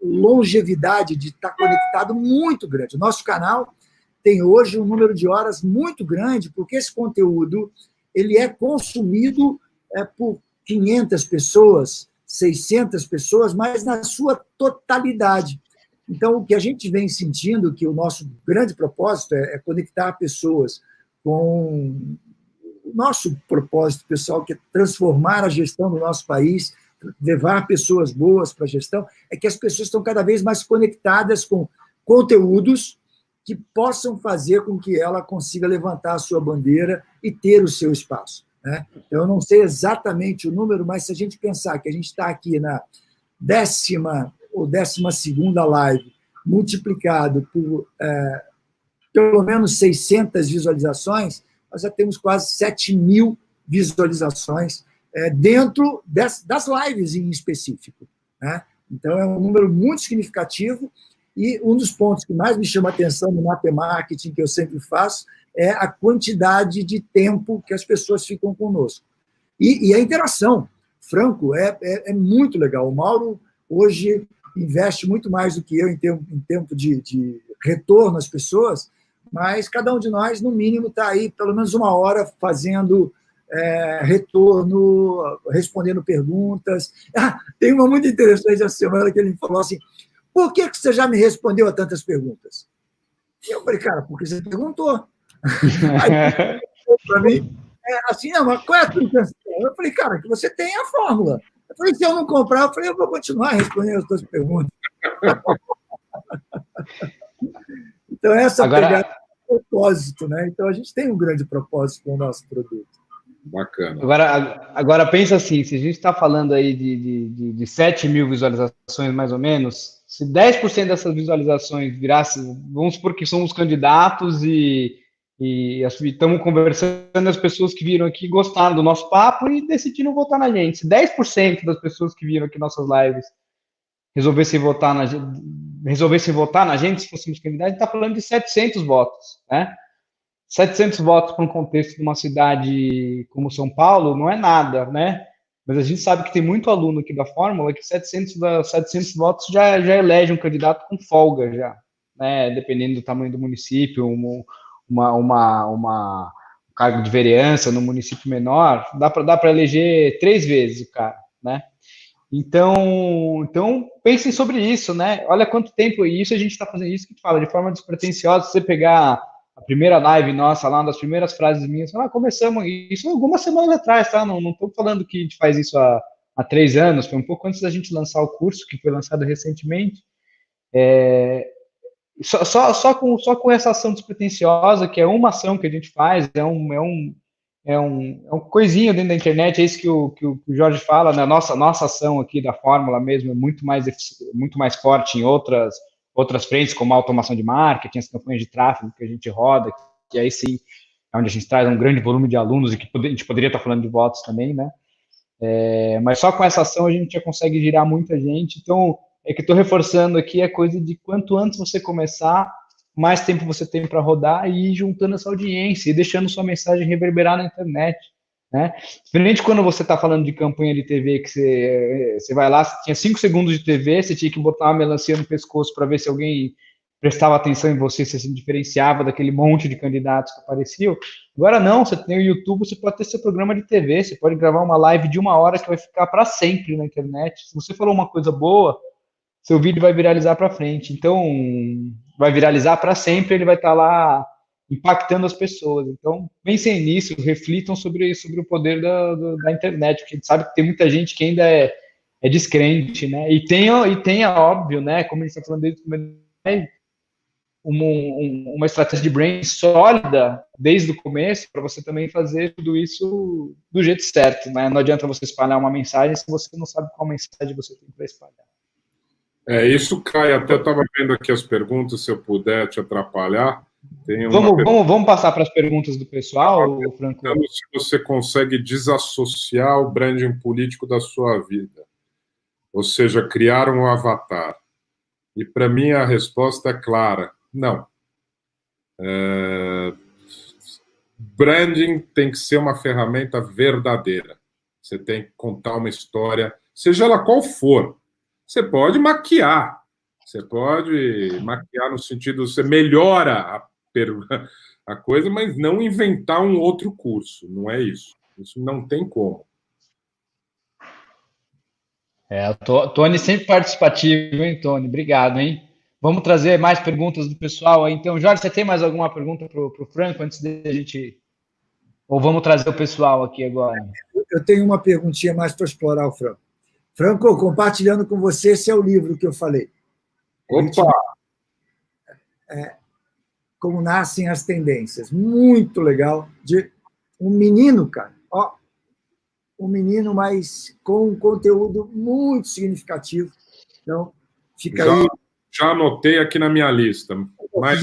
longevidade, de estar conectado muito grande. O nosso canal tem hoje um número de horas muito grande, porque esse conteúdo ele é consumido por 500 pessoas, 600 pessoas, mas na sua totalidade. Então, o que a gente vem sentindo, que o nosso grande propósito é conectar pessoas com o nosso propósito pessoal, que é transformar a gestão do nosso país, levar pessoas boas para a gestão, é que as pessoas estão cada vez mais conectadas com conteúdos que possam fazer com que ela consiga levantar a sua bandeira e ter o seu espaço, né? Eu não sei exatamente o número, mas se a gente pensar que a gente está aqui na 10ª ou 12ª live, multiplicado por pelo menos 600 visualizações, nós já temos quase 7.000 visualizações dentro das lives em específico, né? Então, é um número muito significativo, e um dos pontos que mais me chama a atenção no Matemarketing, que eu sempre faço, é a quantidade de tempo que as pessoas ficam conosco. E a interação. Franco, é muito legal. O Mauro, hoje, investe muito mais do que eu em tempo de retorno às pessoas, mas cada um de nós, no mínimo, está aí pelo menos 1 hora fazendo retorno, respondendo perguntas. Tem uma muito interessante essa semana que ele falou assim, por que você já me respondeu a tantas perguntas? E eu falei, cara, porque você perguntou. Aí, para mim, assim, mas qual é a tua intenção? Eu falei, cara, que você tem a fórmula. Eu falei, se eu não comprar, eu vou continuar respondendo as tuas perguntas. Então, essa pegada é o propósito, né? Então, a gente tem um grande propósito com o nosso produto. Bacana. Agora pensa assim, se a gente está falando aí de 7.000 visualizações, mais ou menos, se 10% dessas visualizações virasse, vamos supor que somos candidatos e estamos conversando, as pessoas que viram aqui gostaram do nosso papo e decidiram votar na gente. Se 10% das pessoas que viram aqui nossas lives resolvessem votar na gente, se fôssemos candidatos, a gente está falando de 700 votos, né? 700 votos para um contexto de uma cidade como São Paulo não é nada, né? Mas a gente sabe que tem muito aluno aqui da Fórmula que 700 votos já elege um candidato com folga, já, né? Dependendo do tamanho do município, um cargo de vereança no município menor, dá para eleger 3 vezes o cara, né? Então pensem sobre isso, né? Olha quanto tempo isso a gente está fazendo isso que te fala de forma despretensiosa. Se você pegar a primeira live nossa, lá, uma das primeiras frases minhas, começamos isso algumas semanas atrás, tá? Não estou falando que a gente faz isso há 3 anos, foi um pouco antes da gente lançar o curso, que foi lançado recentemente. Só com essa ação despretensiosa, que é uma ação que a gente faz, é um coisinho dentro da internet, é isso que o Jorge fala, né? Nossa ação aqui da Fórmula mesmo é muito mais forte em outras frentes, como a automação de marketing, as campanhas de tráfego que a gente roda, que aí sim é onde a gente traz um grande volume de alunos e que a gente poderia estar falando de votos também, né? Mas só com essa ação a gente já consegue girar muita gente. Então, é que eu estou reforçando aqui a coisa de quanto antes você começar, mais tempo você tem para rodar e ir juntando essa audiência e deixando sua mensagem reverberar na internet, né? Diferente quando você está falando de campanha de TV, que você vai lá, você tinha 5 segundos de TV, você tinha que botar uma melancia no pescoço para ver se alguém prestava atenção em você, se se diferenciava daquele monte de candidatos que apareciam. Agora não, você tem o YouTube, você pode ter seu programa de TV, você pode gravar uma live de 1 hora que vai ficar para sempre na internet. Se você falou uma coisa boa, seu vídeo vai viralizar para frente. Então, vai viralizar para sempre, ele vai estar lá impactando as pessoas. Então, pensem nisso, reflitam sobre o poder da internet, porque a gente sabe que tem muita gente que ainda é descrente, né? E tem, óbvio, né? Como a gente está falando desde o começo, uma estratégia de brand sólida desde o começo para você também fazer tudo isso do jeito certo, né? Não adianta você espalhar uma mensagem se você não sabe qual mensagem você tem para espalhar. Isso cai, até eu estava vendo aqui as perguntas, se eu puder te atrapalhar. Vamos passar para as perguntas do pessoal, Franco? Se você consegue desassociar o branding político da sua vida, ou seja, criar um avatar. E para mim a resposta é clara, não. Branding tem que ser uma ferramenta verdadeira. Você tem que contar uma história, seja ela qual for. Você pode maquiar. Você pode maquiar no sentido, você melhora a coisa, mas não inventar um outro curso. Não é isso. Isso não tem como. O Tony sempre participativo, hein, Tony? Obrigado, hein? Vamos trazer mais perguntas do pessoal aí. Então, Jorge, você tem mais alguma pergunta para o Franco antes de a gente... Ou vamos trazer o pessoal aqui agora? Eu tenho uma perguntinha mais para explorar o Franco. Franco, compartilhando com você, esse é o livro que eu falei. Opa! Como nascem as tendências. Muito legal. De um menino, cara. Ó, um menino, mas com um conteúdo muito significativo. Então, fica aí. Já anotei aqui na minha lista. Mais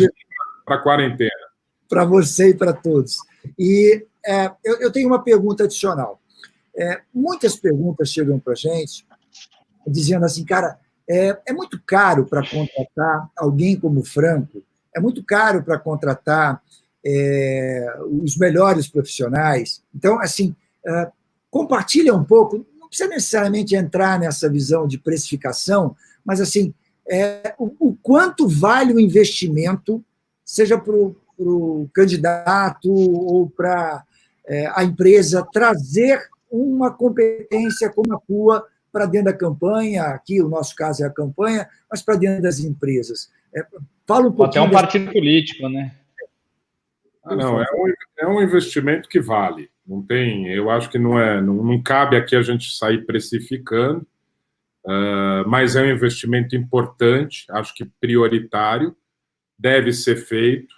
para a quarentena. Para você e para todos. E eu tenho uma pergunta adicional. Muitas perguntas chegam para a gente dizendo assim, cara, é muito caro para contratar alguém como o Franco, é muito caro para contratar os melhores profissionais. Então, assim, compartilha um pouco, não precisa necessariamente entrar nessa visão de precificação, mas assim, o quanto vale o investimento, seja para o candidato ou para a empresa trazer uma competência como a tua para dentro da campanha, aqui o nosso caso é a campanha, mas para dentro das empresas. Fala um pouquinho... Até um partido político, né? Não, é um investimento que vale. Não tem, eu acho que não cabe aqui a gente sair precificando, mas é um investimento importante, acho que prioritário, deve ser feito,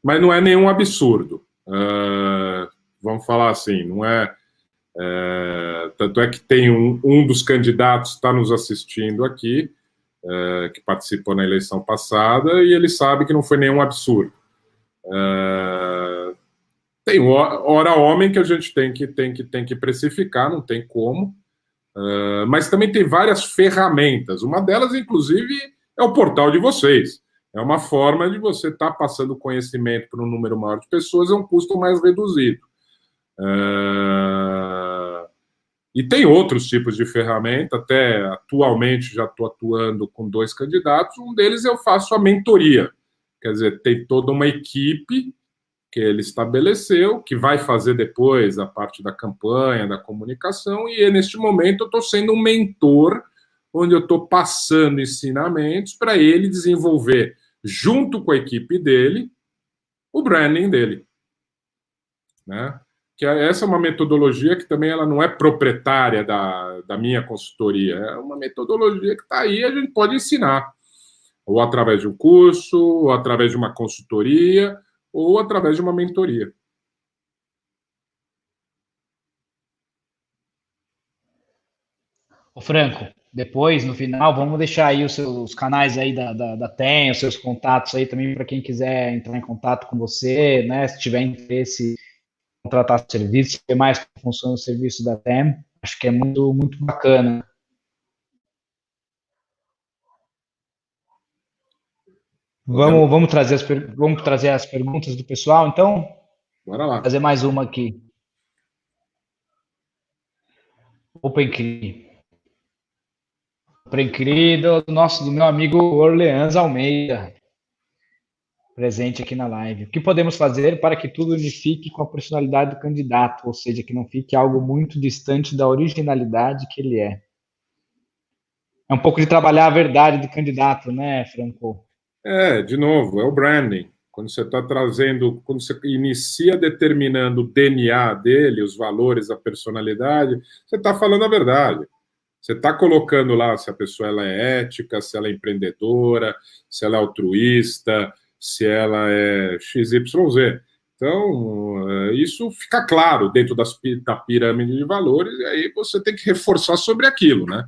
mas não é nenhum absurdo. Vamos falar assim, não é... tanto é que tem um dos candidatos que está nos assistindo aqui, que participou na eleição passada, e ele sabe que não foi nenhum absurdo. Tem hora homem que a gente tem que precificar, não tem como, mas também tem várias ferramentas. Uma delas, inclusive, é o portal de vocês. É uma forma de você estar passando conhecimento para um número maior de pessoas a um custo mais reduzido. E tem outros tipos de ferramenta, até atualmente já estou atuando com 2 candidatos, um deles eu faço a mentoria, quer dizer, tem toda uma equipe que ele estabeleceu, que vai fazer depois a parte da campanha, da comunicação, e neste momento eu estou sendo um mentor, onde eu estou passando ensinamentos para ele desenvolver, junto com a equipe dele, o branding dele, né? Que essa é uma metodologia que também ela não é proprietária da minha consultoria, é uma metodologia que está aí e a gente pode ensinar, ou através de um curso, ou através de uma consultoria, ou através de uma mentoria. Ô Franco, depois, no final, vamos deixar aí os seus canais aí da TEM, os seus contatos aí também para quem quiser entrar em contato com você, né? Se tiver interesse contratar serviço, ver mais como funciona o serviço da TEM, acho que é muito, muito bacana. Vamos trazer as perguntas do pessoal, então? Bora lá. Vou fazer mais uma aqui. OpenCri do meu amigo Orleans Almeida, presente aqui na live. O que podemos fazer para que tudo unifique com a personalidade do candidato, ou seja, que não fique algo muito distante da originalidade que ele é? É um pouco de trabalhar a verdade do candidato, né, Franco? De novo, é o branding. Quando você está trazendo, quando você inicia determinando o DNA dele, os valores, a personalidade, você está falando a verdade. Você está colocando lá se a pessoa ela é ética, se ela é empreendedora, se ela é altruísta, se ela é XYZ. Então, isso fica claro dentro da pirâmide de valores, e aí você tem que reforçar sobre aquilo, né?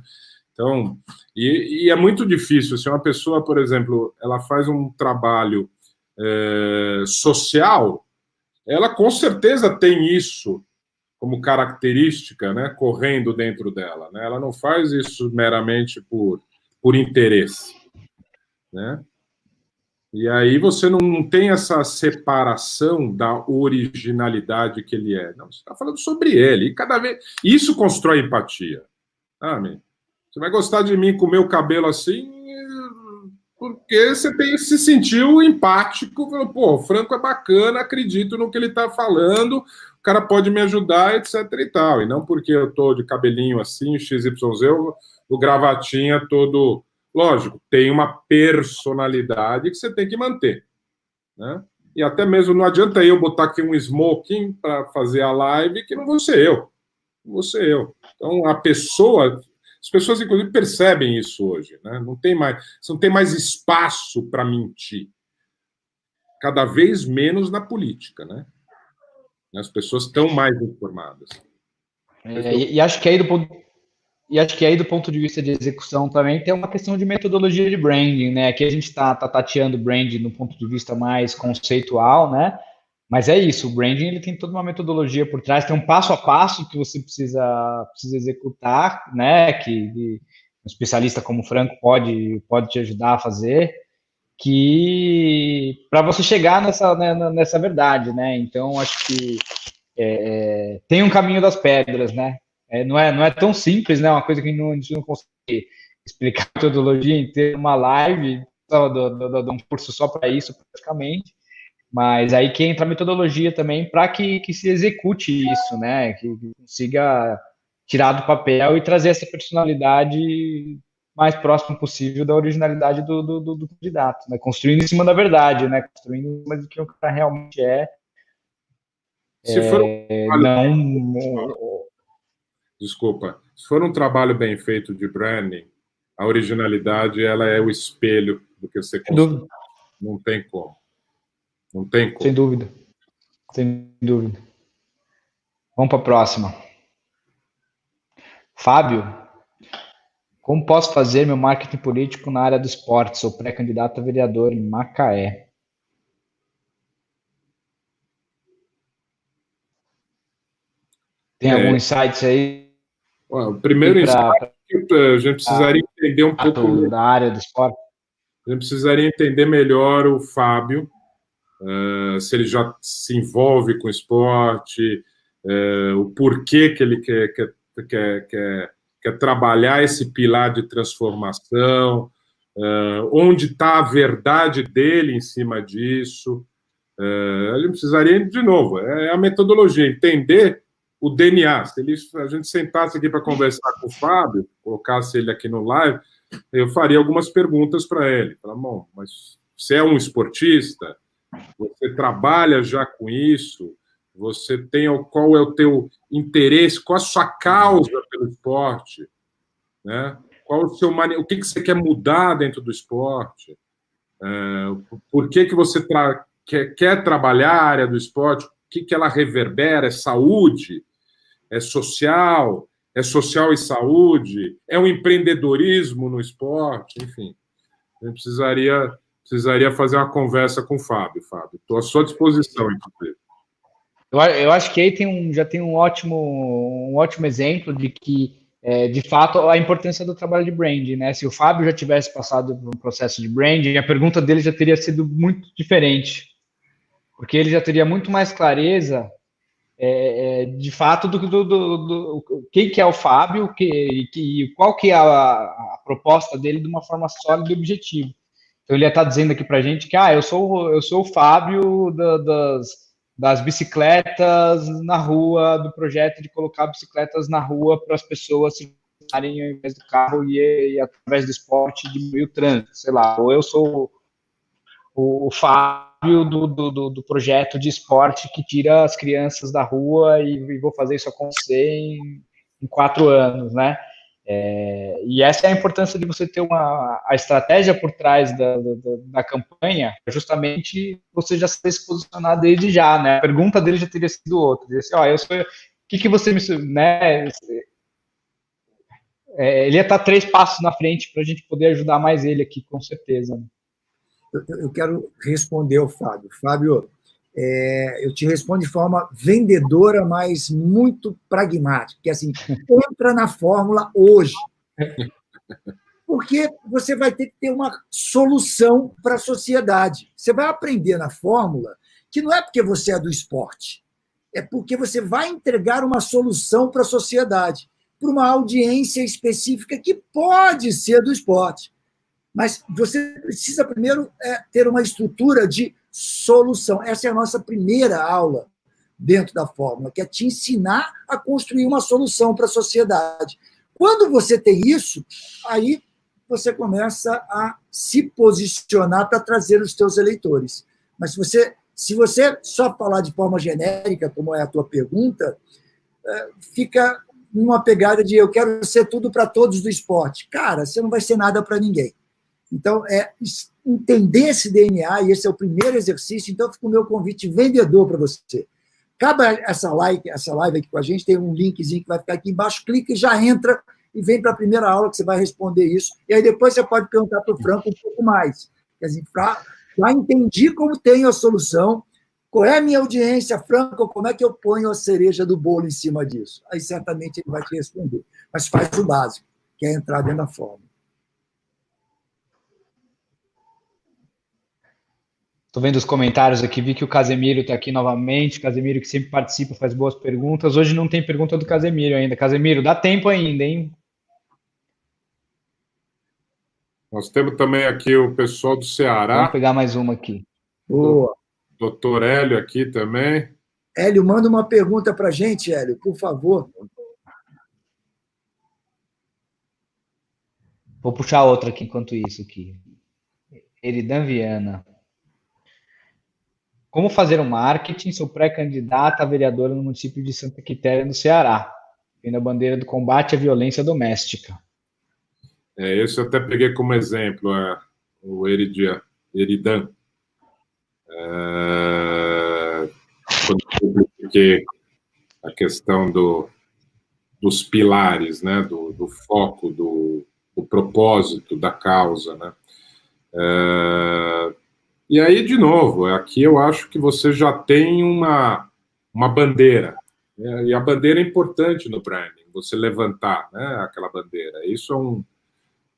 Então, e é muito difícil. Se uma pessoa, por exemplo, ela faz um trabalho social, ela com certeza tem isso como característica, né, correndo dentro dela, né? Ela não faz isso meramente por interesse, né? E aí você não tem essa separação da originalidade que ele é. Não, você está falando sobre ele. E cada vez isso constrói empatia. Você vai gostar de mim com o meu cabelo assim, porque você se sentiu empático, falou, pô, o Franco é bacana, acredito no que ele está falando, o cara pode me ajudar, etc e tal. E não porque eu estou de cabelinho assim, XYZ, o gravatinha todo... Lógico, tem uma personalidade que você tem que manter, né? E até mesmo não adianta eu botar aqui um smoking para fazer a live que não vou ser eu. Não vou ser eu. Então, as pessoas, inclusive, percebem isso hoje, né? Você não tem mais espaço para mentir. Cada vez menos na política, né? As pessoas estão mais informadas. E acho que aí do ponto de vista de execução também tem uma questão de metodologia de branding, né? Aqui a gente está tateando branding no ponto de vista mais conceitual, né? Mas é isso, o branding ele tem toda uma metodologia por trás, tem um passo a passo que você precisa executar, né? Que um especialista como o Franco pode te ajudar a fazer, que para você chegar nessa verdade, né? Então acho que tem um caminho das pedras, né? Não é tão simples, né? Uma coisa que a gente não consegue explicar a metodologia inteira numa live, de um curso só para isso, praticamente. Mas aí que entra a metodologia também para que se execute isso, né? Que consiga tirar do papel e trazer essa personalidade mais próximo possível da originalidade do candidato, né? Construindo em cima da verdade, né? Construindo em cima do que o cara realmente é. Se for Desculpa. Se for um trabalho bem feito de branding, a originalidade ela é o espelho do que você construi. Não tem como. Não tem como. Sem dúvida. Sem dúvida. Vamos para a próxima. Fábio, como posso fazer meu marketing político na área do esporte? Sou pré-candidato a vereador em Macaé. Tem algum insight aí? O primeiro insight que a gente precisaria entender um pouco da área do esporte. A gente precisaria entender melhor o Fábio, se ele já se envolve com esporte, o porquê que ele quer trabalhar esse pilar de transformação, onde está a verdade dele em cima disso. A gente precisaria, de novo, a metodologia, entender o DNA. Se a gente sentasse aqui para conversar com o Fábio, colocasse ele aqui no live, eu faria algumas perguntas para ele. Falar, bom, mas você é um esportista? Você trabalha já com isso? Você tem qual é o teu interesse? Qual a sua causa pelo esporte? Né? Qual o seu o que você quer mudar dentro do esporte? Por que você quer trabalhar a área do esporte? O que ela reverbera? É saúde? É social e saúde? É um empreendedorismo no esporte? Enfim, a gente precisaria fazer uma conversa com o Fábio. Fábio, estou à sua disposição, inclusive. Eu acho que aí já tem um ótimo exemplo de que, de fato, a importância do trabalho de branding, né? Se o Fábio já tivesse passado por um processo de branding, a pergunta dele já teria sido muito diferente, porque ele já teria muito mais clareza, de fato, do quem que é o Fábio, qual que é a proposta dele de uma forma sólida e objetiva. Então, ele ia estar dizendo aqui para a gente que eu sou o Fábio das bicicletas na rua, do projeto de colocar bicicletas na rua para as pessoas se usarem ao invés do carro e através do esporte diminuir o trânsito, sei lá. Ou eu sou o Fábio do projeto de esporte que tira as crianças da rua e vou fazer isso acontecer em 4 anos, né? E essa é a importância de você ter a estratégia por trás da campanha, justamente você já se posicionar desde já, né? A pergunta dele já teria sido outra, dizer assim, o que você me, né? ele ia estar 3 passos na frente para a gente poder ajudar mais ele aqui, com certeza. Né? Eu quero responder ao Fábio. Fábio, eu te respondo de forma vendedora, mas muito pragmática, que é assim, entra na fórmula hoje. Porque você vai ter que ter uma solução para a sociedade. Você vai aprender na fórmula que não é porque você é do esporte, é porque você vai entregar uma solução para a sociedade, para uma audiência específica que pode ser do esporte. Mas você precisa primeiro ter uma estrutura de solução. Essa é a nossa primeira aula dentro da fórmula, que é te ensinar a construir uma solução para a sociedade. Quando você tem isso, aí você começa a se posicionar para trazer os teus eleitores. Mas se você só falar de forma genérica, como é a tua pergunta, fica numa pegada de eu quero ser tudo para todos do esporte. Cara, você não vai ser nada para ninguém. Então, entender esse DNA, e esse é o primeiro exercício, então fica o meu convite vendedor para você. Acaba essa live aqui com a gente, tem um linkzinho que vai ficar aqui embaixo, clica e já entra e vem para a primeira aula que você vai responder isso. E aí depois você pode perguntar para o Franco um pouco mais. Quer dizer, já entendi como tenho a solução, qual é a minha audiência, Franco, como é que eu ponho a cereja do bolo em cima disso? Aí certamente ele vai te responder. Mas faz o básico, que é entrar dentro da forma. Estou vendo os comentários aqui, vi que o Casemiro está aqui novamente. Casemiro que sempre participa, faz boas perguntas. Hoje não tem pergunta do Casemiro ainda. Casemiro, dá tempo ainda, hein? Nós temos também aqui o pessoal do Ceará. Vamos pegar mais uma aqui. Boa. Doutor Hélio aqui também. Hélio, manda uma pergunta para a gente, Hélio, por favor. Vou puxar outra aqui enquanto isso aqui. Eridan Viana. Como fazer um marketing? Sou pré-candidata a vereadora no município de Santa Quitéria, no Ceará. Vem a bandeira do combate à violência doméstica. Esse eu até peguei como exemplo, o Eridan. Quando eu expliquei a questão dos pilares, né, do foco, do propósito, da causa. Né? E aí, de novo, aqui eu acho que você já tem uma bandeira. Né? E a bandeira é importante no branding, você levantar, né, aquela bandeira. Isso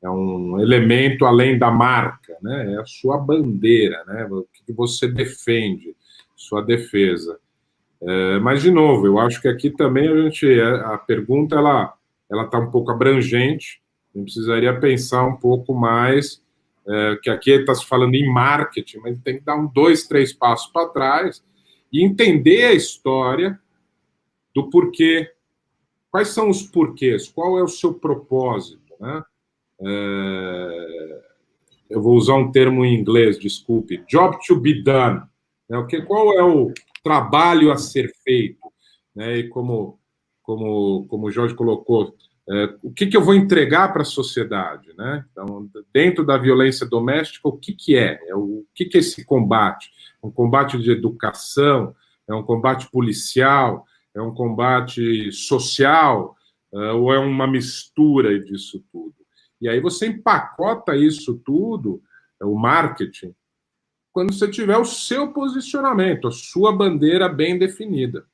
é um elemento além da marca, né? É a sua bandeira, né? O que você defende, sua defesa. Mas, de novo, eu acho que aqui também a pergunta ela está um pouco abrangente, a gente precisaria pensar um pouco mais, que aqui está se falando em marketing, mas tem que dar 2, 3 passos para trás e entender a história do porquê. Quais são os porquês? Qual é o seu propósito, né? Eu vou usar um termo em inglês, desculpe, job to be done. Né? Qual é o trabalho a ser feito? Né? E como o Jorge colocou, o que eu vou entregar para a sociedade? Né? Então, dentro da violência doméstica, o que é? O que é esse combate? Um combate de educação? É um combate policial? É um combate social? Ou é uma mistura disso tudo? E aí você empacota isso tudo, o marketing, quando você tiver o seu posicionamento, a sua bandeira bem definida.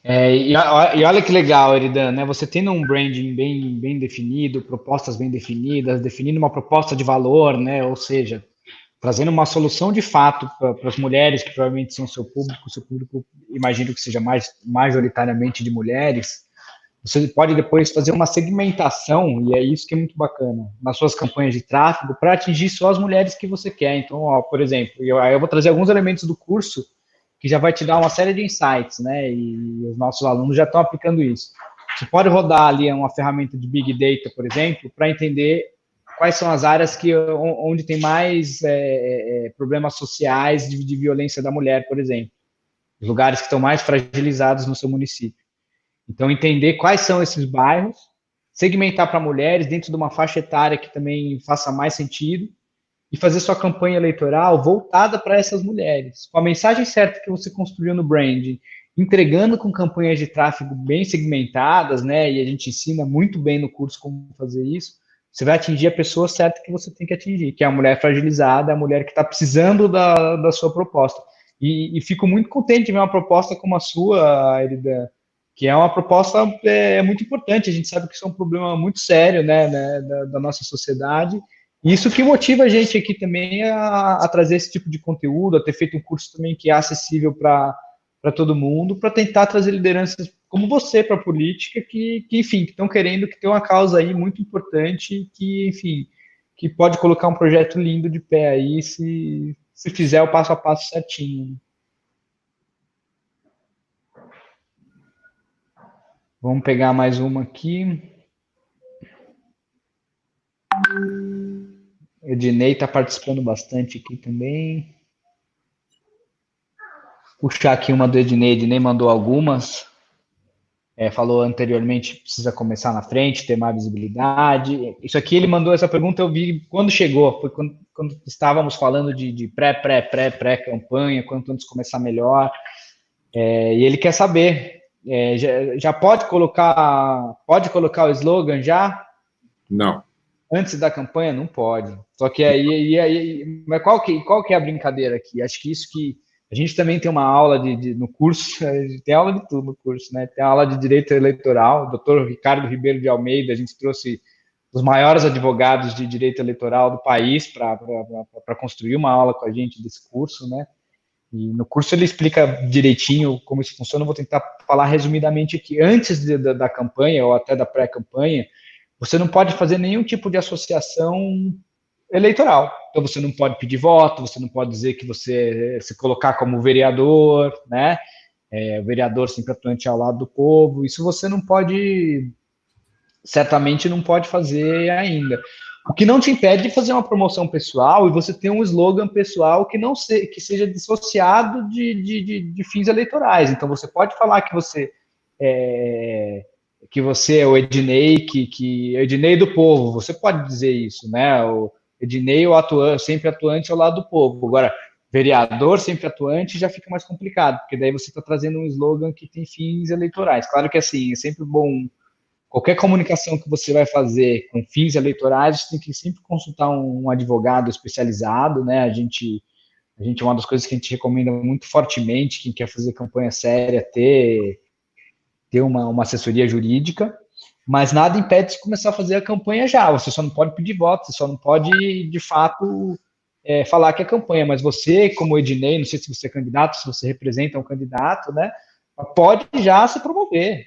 E olha que legal, Eridan, né? Você tendo um branding bem definido, propostas bem definidas, definindo uma proposta de valor, né? Ou seja, trazendo uma solução de fato para as mulheres, que provavelmente são seu público imagino que seja majoritariamente de mulheres. Você pode depois fazer uma segmentação, e é isso que é muito bacana, nas suas campanhas de tráfego, para atingir só as mulheres que você quer. Então, por exemplo, eu vou trazer alguns elementos do curso que já vai te dar uma série de insights, né? E os nossos alunos já estão aplicando isso. Você pode rodar ali uma ferramenta de Big Data, por exemplo, para entender quais são as áreas onde tem mais problemas sociais de violência da mulher, por exemplo. Os lugares que estão mais fragilizados no seu município. Então, entender quais são esses bairros, segmentar para mulheres dentro de uma faixa etária que também faça mais sentido e fazer sua campanha eleitoral voltada para essas mulheres, com a mensagem certa que você construiu no branding entregando com campanhas de tráfego bem segmentadas, né? E a gente ensina muito bem no curso como fazer isso. Você vai atingir a pessoa certa que você tem que atingir, que é a mulher fragilizada, a mulher que está precisando da sua proposta. E fico muito contente de ver uma proposta como a sua, Erida, que é uma proposta muito importante. A gente sabe que isso é um problema muito sério, né, da nossa sociedade. E isso que motiva a gente aqui também a trazer esse tipo de conteúdo, a ter feito um curso também que é acessível para todo mundo, para tentar trazer lideranças como você para a política, enfim, que estão querendo, que tem uma causa aí muito importante, que, enfim, que pode colocar um projeto lindo de pé aí, se fizer o passo a passo certinho. Vamos pegar mais uma aqui. Ednei está participando bastante aqui também. Puxar aqui uma do Ednei. Ednei mandou algumas. Falou anteriormente, precisa começar na frente, ter mais visibilidade. Isso aqui, ele mandou essa pergunta, eu vi quando chegou, foi quando estávamos falando de pré-campanha, quanto antes começar melhor. E ele quer saber, já pode colocar o slogan já? Não. Antes da campanha? Não pode. Só que aí mas qual que é a brincadeira aqui? Acho que isso que a gente também tem uma aula no curso, tem aula de tudo no curso, né? Tem aula de direito eleitoral, o doutor Ricardo Ribeiro de Almeida, a gente trouxe os maiores advogados de direito eleitoral do país para construir uma aula com a gente desse curso, né? E no curso ele explica direitinho como isso funciona. Eu vou tentar falar resumidamente aqui. Antes da campanha ou até da pré-campanha, você não pode fazer nenhum tipo de associação eleitoral. Então, você não pode pedir voto, você não pode dizer que você se colocar como vereador, né? O vereador sempre atuante ao lado do povo. Isso você não pode, certamente não pode fazer ainda. O que não te impede de fazer uma promoção pessoal e você ter um slogan pessoal que que seja dissociado de fins eleitorais. Então, você pode falar que você é o Ednei, Ednei do povo, você pode dizer isso, né? O Ednei, sempre atuante ao lado do povo. Agora, vereador sempre atuante já fica mais complicado, porque daí você está trazendo um slogan que tem fins eleitorais. Claro que assim, é sempre bom, qualquer comunicação que você vai fazer com fins eleitorais, você tem que sempre consultar um advogado especializado, né? A gente, uma das coisas que a gente recomenda muito fortemente, quem quer fazer campanha séria, ter uma assessoria jurídica, mas nada impede de começar a fazer a campanha já. Você só não pode pedir voto, você só não pode, de fato, falar que é campanha, mas você, como Ednei, não sei se você é candidato, se você representa um candidato, né, pode já se promover.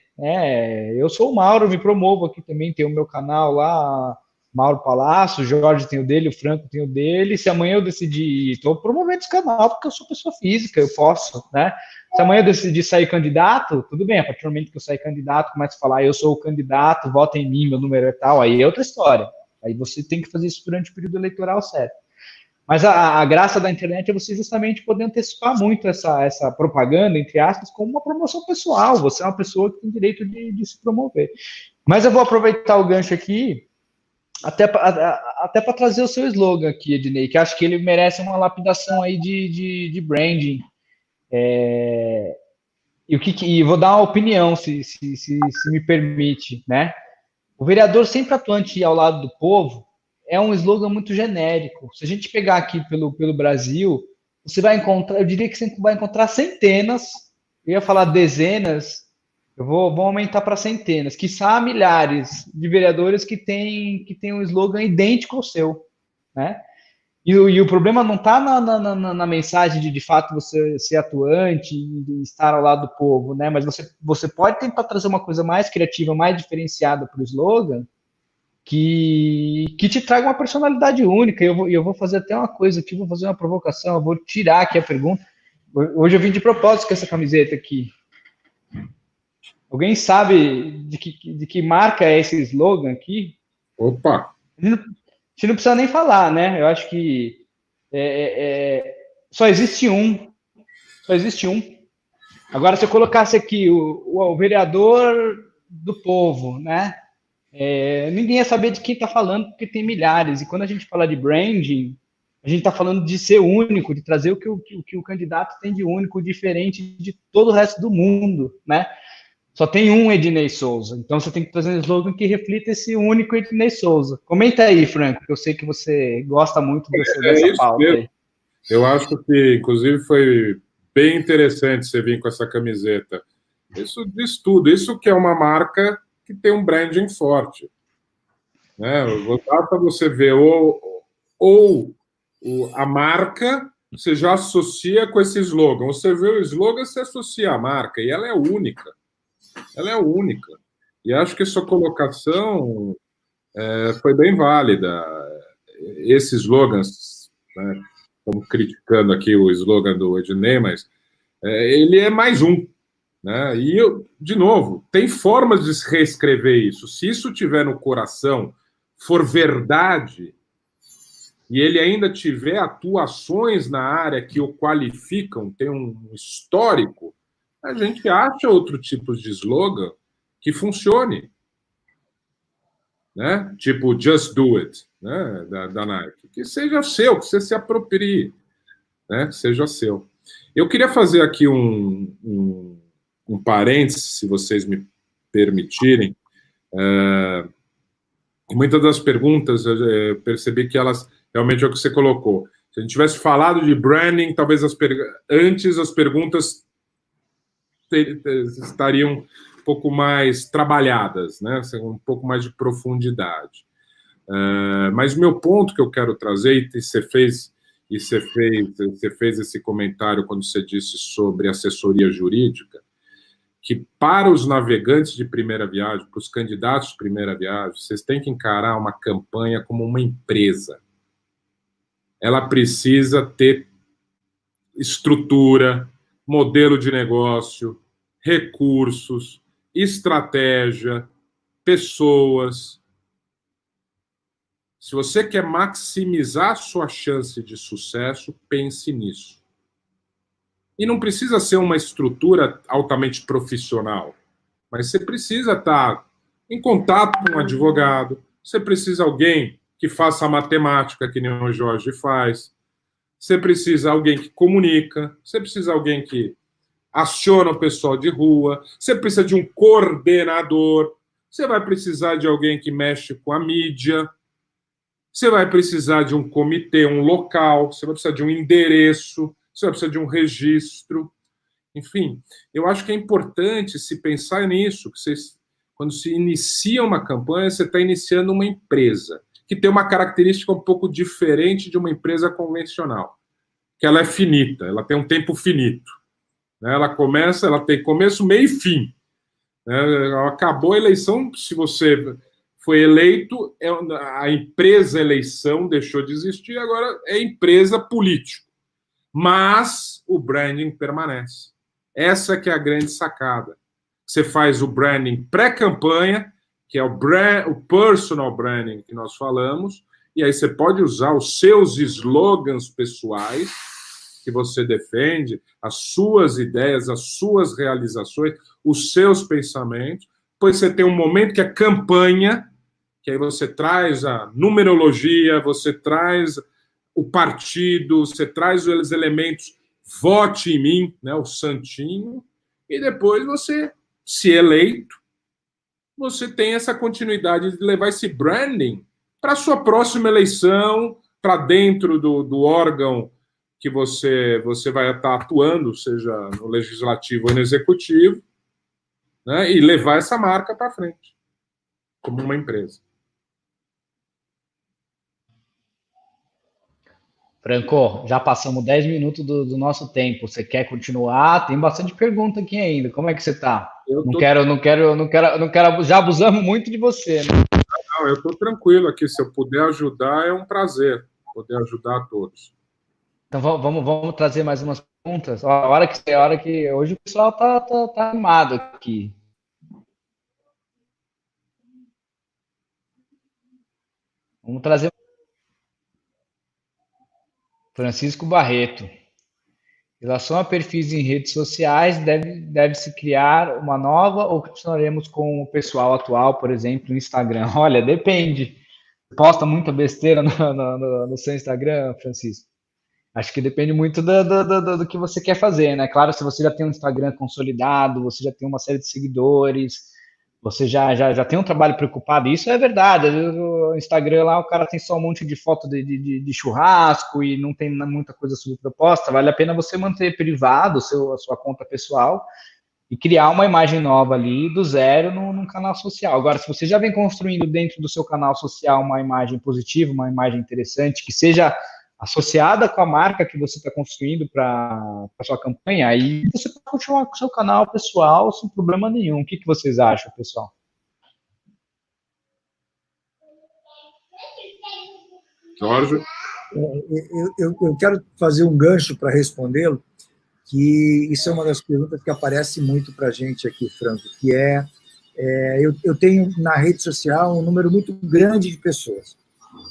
Eu sou o Mauro, me promovo aqui também, tenho o meu canal lá, Mauro Palácio, o Jorge tem o dele, o Franco tem o dele. Se amanhã eu decidir, estou promovendo esse canal porque eu sou pessoa física, eu posso, né? Se amanhã eu decidir sair candidato, tudo bem, a partir do momento que eu sair candidato, começo a falar, eu sou o candidato, vota em mim, meu número é tal, aí é outra história. Aí você tem que fazer isso durante o período eleitoral certo. Mas a graça da internet é você justamente poder antecipar muito essa propaganda, entre aspas, como uma promoção pessoal. Você é uma pessoa que tem direito de se promover. Mas eu vou aproveitar o gancho aqui, até para trazer o seu slogan aqui, Ednei, que acho que ele merece uma lapidação aí de branding. E vou dar uma opinião, se me permite, né? O vereador sempre atuante ao lado do povo é um slogan muito genérico. Se a gente pegar aqui pelo Brasil, você vai encontrar, eu diria que você vai encontrar centenas, eu ia falar dezenas, vou aumentar para centenas, quiçá milhares de vereadores que têm um slogan idêntico ao seu, né? E o problema não está na mensagem de fato você ser atuante e estar ao lado do povo, né? Mas você pode tentar trazer uma coisa mais criativa, mais diferenciada para o slogan, que te traga uma personalidade única. Eu vou fazer até uma coisa aqui, vou fazer uma provocação, eu vou tirar aqui a pergunta. Hoje eu vim de propósito com essa camiseta aqui. Alguém sabe de que marca é esse slogan aqui? Opa! A gente não precisa nem falar, né? Eu acho que só existe um. Só existe um. Agora, se eu colocasse aqui o vereador do povo, né? Ninguém ia saber de quem está falando, porque tem milhares. E quando a gente fala de branding, A gente está falando de ser único, de trazer o que o candidato tem de único, diferente de todo o resto do mundo, né? Só tem um Ednei Souza, então você tem que trazer um slogan que reflita esse único Ednei Souza. Comenta aí, Franco, que eu sei que você gosta muito dessa pauta aí. Eu acho que, inclusive, foi bem interessante você vir com essa camiseta. Isso diz tudo. Isso que é uma marca que tem um branding forte. Né? Basta você ver a marca, você já associa com esse slogan. Você vê o slogan, você associa a marca, e ela é única. Ela é única. E acho que sua colocação foi bem válida. Esses slogans, né, estamos criticando aqui o slogan do Ednei, mas ele é mais um. Né? E, de novo, tem formas de reescrever isso. Se isso tiver no coração, for verdade, e ele ainda tiver atuações na área que o qualificam, tem um histórico, a gente acha outro tipo de slogan que funcione. Né? Tipo Just Do It, né? da Nike. Que seja seu, que você se aproprie. Né? Que seja seu. Eu queria fazer aqui um parênteses, se vocês me permitirem. Muitas das perguntas, eu percebi que elas realmente é o que você colocou. Se a gente tivesse falado de branding, talvez antes as perguntas estariam um pouco mais trabalhadas, né? Um pouco mais de profundidade. Mas meu ponto que eu quero trazer, e você fez esse comentário quando você disse sobre assessoria jurídica, que para os navegantes de primeira viagem, para os candidatos de primeira viagem, vocês têm que encarar uma campanha como uma empresa. Ela precisa ter estrutura, modelo de negócio, recursos, estratégia, pessoas. Se você quer maximizar a sua chance de sucesso, pense nisso. E não precisa ser uma estrutura altamente profissional, mas você precisa estar em contato com um advogado, você precisa de alguém que faça a matemática, que nem o Jorge faz, você precisa de alguém que comunica, você precisa de alguém que aciona o pessoal de rua, você precisa de um coordenador, você vai precisar de alguém que mexe com a mídia, você vai precisar de um comitê, um local, você vai precisar de um endereço, você vai precisar de um registro. Enfim, eu acho que é importante se pensar nisso, que quando se inicia uma campanha, você está iniciando uma empresa, que tem uma característica um pouco diferente de uma empresa convencional, que ela é finita, ela tem um tempo finito. Ela tem começo, meio e fim. Acabou a eleição, se você foi eleito, a empresa eleição deixou de existir, agora é empresa político. Mas o branding permanece. Essa que é a grande sacada. Você faz o branding pré-campanha, que é o personal branding que nós falamos, e aí você pode usar os seus slogans pessoais que você defende, as suas ideias, as suas realizações, os seus pensamentos. Depois você tem um momento que é campanha, que aí você traz a numerologia, você traz o partido, você traz os elementos vote em mim, né, o santinho, e depois você, se eleito, você tem essa continuidade de levar esse branding para a sua próxima eleição, para dentro do órgão que você vai estar atuando, seja no legislativo ou no executivo, né, e levar essa marca para frente, como uma empresa. Franco, já passamos 10 minutos do nosso tempo. Você quer continuar? Tem bastante pergunta aqui ainda. Como é que você está? Não quero. Já abusamos muito de você, né? Não, eu estou tranquilo aqui. Se eu puder ajudar, é um prazer poder ajudar a todos. Então vamos trazer mais umas perguntas. A hora que hoje o pessoal tá animado aqui. Vamos trazer. Francisco Barreto. Em relação a perfis em redes sociais, deve-se criar uma nova ou continuaremos com o pessoal atual, por exemplo, no Instagram? Olha, depende. posta muita besteira no seu Instagram, Francisco? Acho que depende muito do que você quer fazer, né? Claro, se você já tem um Instagram consolidado, você já tem uma série de seguidores, você já tem um trabalho preocupado, isso é verdade. Às vezes o Instagram lá, o cara tem só um monte de foto de churrasco e não tem muita coisa sobre proposta, vale a pena você manter privado a sua conta pessoal e criar uma imagem nova ali do zero num canal social. Agora, se você já vem construindo dentro do seu canal social uma imagem positiva, uma imagem interessante, que seja associada com a marca que você está construindo para a sua campanha, aí você pode continuar com o seu canal pessoal sem problema nenhum. O que vocês acham, pessoal? Jorge? Eu quero fazer um gancho para respondê-lo, que isso é uma das perguntas que aparece muito para a gente aqui, Franco, que eu tenho na rede social um número muito grande de pessoas,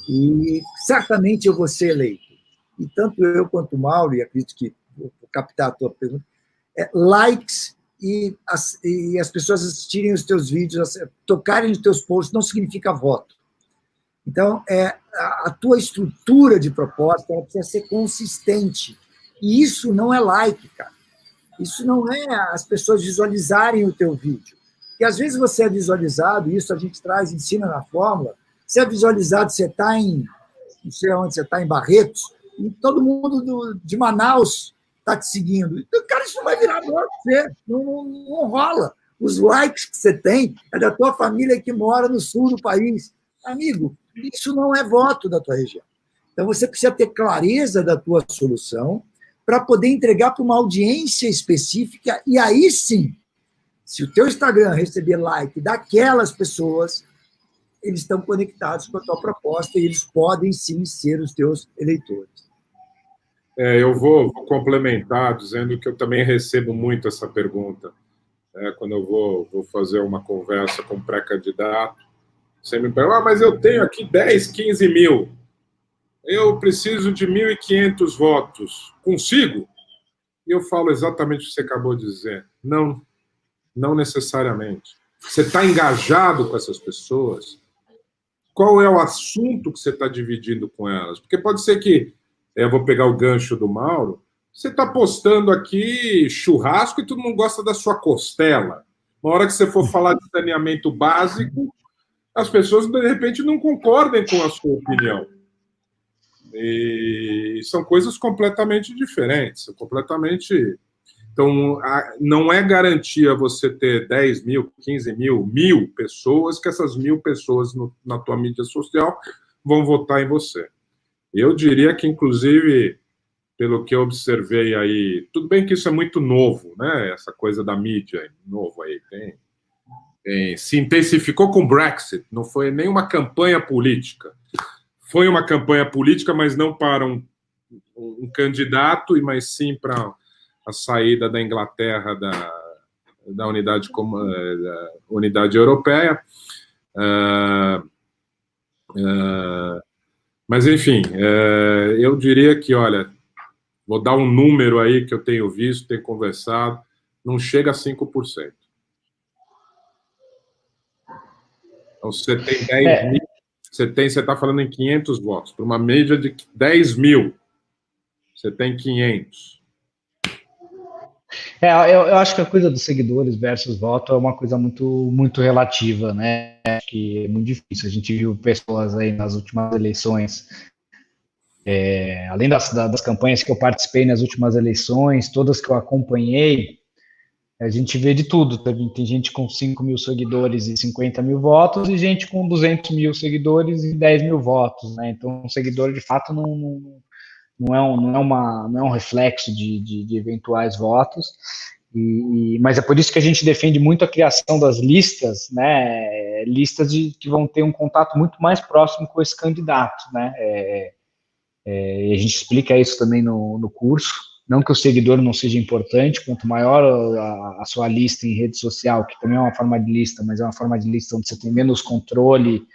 e certamente eu vou ser eleito. E tanto eu quanto o Mauro, e acredito que vou captar a tua pergunta, likes e as pessoas assistirem os teus vídeos, tocarem os teus posts, não significa voto. Então, a tua estrutura de proposta ela precisa ser consistente. E isso não é like, cara. Isso não é as pessoas visualizarem o teu vídeo. Porque às vezes você é visualizado, e isso a gente ensina na fórmula, você é visualizado, você está não sei onde, você está em Barretos, e todo mundo de Manaus está te seguindo. Então, cara, isso não vai virar voto para você. Não rola. Os likes que você tem é da tua família que mora no sul do país. Amigo, isso não é voto da tua região. Então, você precisa ter clareza da tua solução para poder entregar para uma audiência específica, e aí sim, se o teu Instagram receber like daquelas pessoas, eles estão conectados com a tua proposta e eles podem sim ser os teus eleitores. Eu vou complementar dizendo que eu também recebo muito essa pergunta. Quando eu vou fazer uma conversa com um pré-candidato, você me pergunta, mas eu tenho aqui 10, 15 mil. Eu preciso de 1.500 votos. Consigo? E eu falo exatamente o que você acabou de dizer. Não, não necessariamente. Você está engajado com essas pessoas? Qual é o assunto que você está dividindo com elas? Porque pode ser que, eu vou pegar o gancho do Mauro, você está postando aqui churrasco e todo mundo gosta da sua costela. Uma hora que você for falar de saneamento básico, as pessoas, de repente, não concordem com a sua opinião. E são coisas completamente diferentes, completamente... Então, não é garantia você ter 10 mil, 15 mil, 1.000 pessoas, que essas 1.000 pessoas na tua mídia social vão votar em você. Eu diria que, inclusive, pelo que eu observei aí, tudo bem que isso é muito novo, né? Essa coisa da mídia, novo aí, se intensificou com o Brexit, não foi nenhuma campanha política. Foi uma campanha política, mas não para um candidato, mas sim para a saída da Inglaterra da unidade europeia. Mas, enfim, eu diria que, olha, vou dar um número aí que eu tenho visto, tenho conversado, não chega a 5%. Então, você tem 10 mil, você está falando em 500 votos. Para uma média de 10 mil, você tem 500. Eu acho que a coisa dos seguidores versus voto é uma coisa muito, muito relativa, né? Acho que é muito difícil. A gente viu pessoas aí nas últimas eleições, além das campanhas que eu participei nas últimas eleições, todas que eu acompanhei, a gente vê de tudo. Tem gente com 5 mil seguidores e 50 mil votos, e gente com 200 mil seguidores e 10 mil votos, né? Então, um seguidor, de fato, não é um reflexo de eventuais votos, mas é por isso que a gente defende muito a criação das listas, né? Listas que vão ter um contato muito mais próximo com esse candidato, né? E a gente explica isso também no curso. Não que o seguidor não seja importante, quanto maior a sua lista em rede social, que também é uma forma de lista, mas é uma forma de lista onde você tem menos controle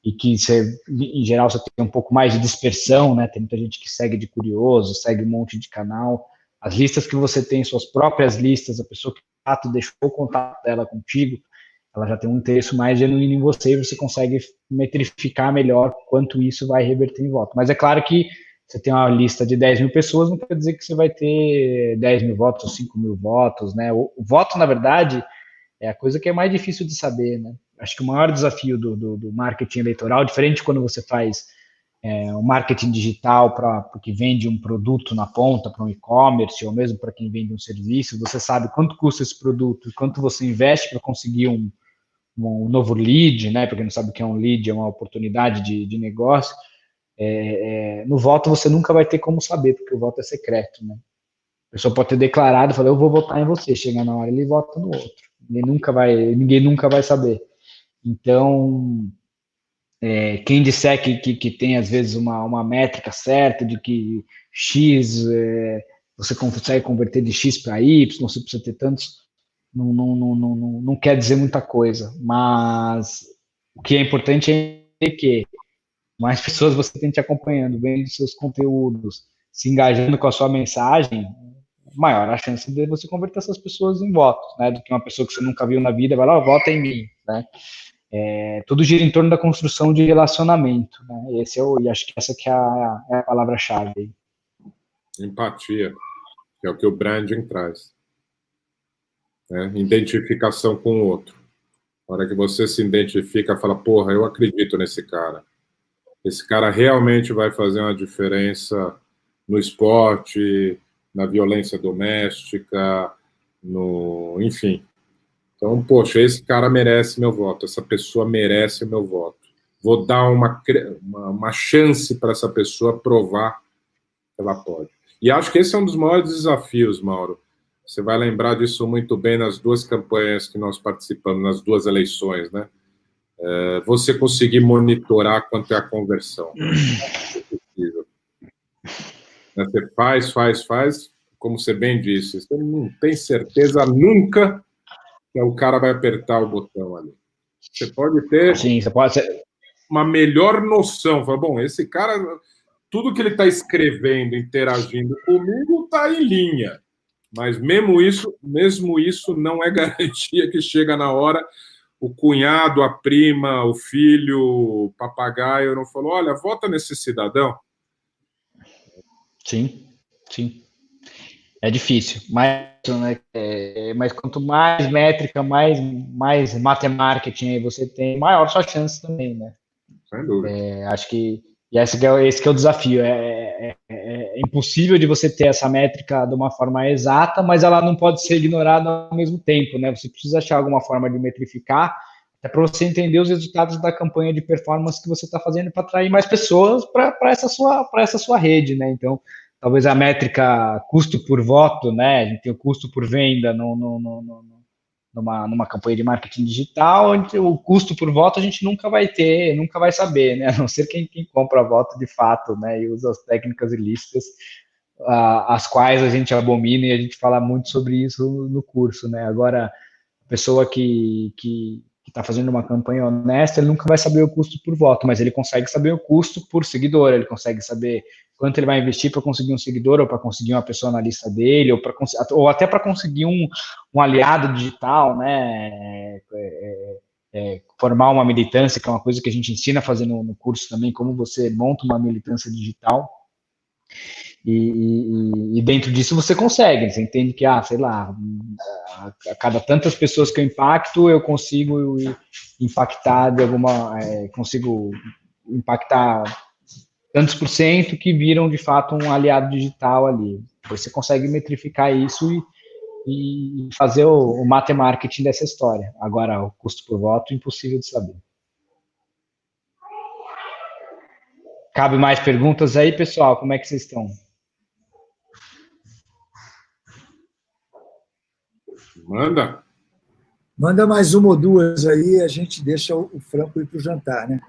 e que, em geral, você tem um pouco mais de dispersão, né? Tem muita gente que segue de curioso, segue um monte de canal. As listas que você tem, suas próprias listas, a pessoa que de fato deixou o contato dela contigo, ela já tem um interesse mais genuíno em você e você consegue metrificar melhor quanto isso vai reverter em voto. Mas é claro que você tem uma lista de 10 mil pessoas, não quer dizer que você vai ter 10 mil votos ou 5 mil votos, né? O voto, na verdade, é a coisa que é mais difícil de saber, né? Acho que o maior desafio do marketing eleitoral, diferente quando você faz o marketing digital para que vende um produto na ponta, para um e-commerce, ou mesmo para quem vende um serviço, você sabe quanto custa esse produto, quanto você investe para conseguir um novo lead, né? Para quem não sabe o que é um lead, é uma oportunidade de negócio. No voto você nunca vai ter como saber, porque o voto é secreto, né? A pessoa pode ter declarado, falar, eu vou votar em você, chega na hora ele vota no outro. Ninguém nunca vai saber. Então, quem disser que tem, às vezes, uma métrica certa de que X, você consegue converter de X para Y, você precisa ter tantos, não quer dizer muita coisa. Mas o que é importante é que mais pessoas você tem te acompanhando, vendo seus conteúdos, se engajando com a sua mensagem, maior a chance de você converter essas pessoas em votos, né? Do que uma pessoa que você nunca viu na vida vai lá, vota em mim, né? Tudo gira em torno da construção de relacionamento, né? E acho que essa que é a palavra-chave. Empatia, que é o que o branding traz. Né? Identificação com o outro. Na hora que você se identifica, fala, porra, eu acredito nesse cara. Esse cara realmente vai fazer uma diferença no esporte, na violência doméstica, enfim. Então, poxa, esse cara merece meu voto, essa pessoa merece meu voto. Vou dar uma chance para essa pessoa provar que ela pode. E acho que esse é um dos maiores desafios, Mauro. Você vai lembrar disso muito bem nas duas campanhas que nós participamos, nas duas eleições, né? Você conseguir monitorar quanto é a conversão. Você faz, como você bem disse, você não tem certeza nunca que o cara vai apertar o botão ali. Você pode ter uma melhor noção. Fala, bom, esse cara, tudo que ele está escrevendo, interagindo comigo, está em linha. Mas mesmo isso não é garantia que chega na hora o cunhado, a prima, o filho, o papagaio não falou, olha, vota nesse cidadão. Sim. É difícil, mas quanto mais métrica, mais matemática você tem, maior sua chance também, né? Sem dúvida. Acho que esse que é o desafio. É impossível de você ter essa métrica de uma forma exata, mas ela não pode ser ignorada ao mesmo tempo, né? Você precisa achar alguma forma de metrificar, até para você entender os resultados da campanha de performance que você está fazendo para atrair mais pessoas para essa sua rede, né? Então, talvez a métrica custo por voto, né? A gente tem o custo por venda numa campanha de marketing digital, o custo por voto a gente nunca vai ter, nunca vai saber, né? A não ser quem compra voto de fato, né? E usa as técnicas ilícitas, as quais a gente abomina e a gente fala muito sobre isso no curso, né? Agora, a pessoa que está fazendo uma campanha honesta, ele nunca vai saber o custo por voto, mas ele consegue saber o custo por seguidor, ele consegue saber quanto ele vai investir para conseguir um seguidor, ou para conseguir uma pessoa na lista dele, ou até para conseguir um aliado digital, né? Formar uma militância, que é uma coisa que a gente ensina a fazer no curso também, como você monta uma militância digital. E dentro disso você consegue, você entende que, sei lá, a cada tantas pessoas que eu impacto, eu consigo impactar consigo impactar tantos por cento que viram de fato um aliado digital ali. Você consegue metrificar isso e fazer o mate-marketing dessa história. Agora, o custo por voto, impossível de saber. Cabe mais perguntas aí, pessoal? Como é que vocês estão? Manda mais uma ou duas aí, a gente deixa o Franco ir para o jantar, né?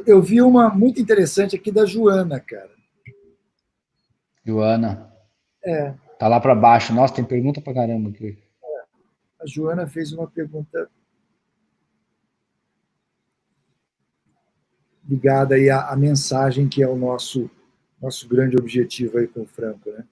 Eu vi uma muito interessante aqui da Joana, cara. Joana. Tá lá para baixo. Nossa, tem pergunta para caramba aqui. A Joana fez uma pergunta ligada aí à mensagem, que é o nosso grande objetivo aí com o Franco, né?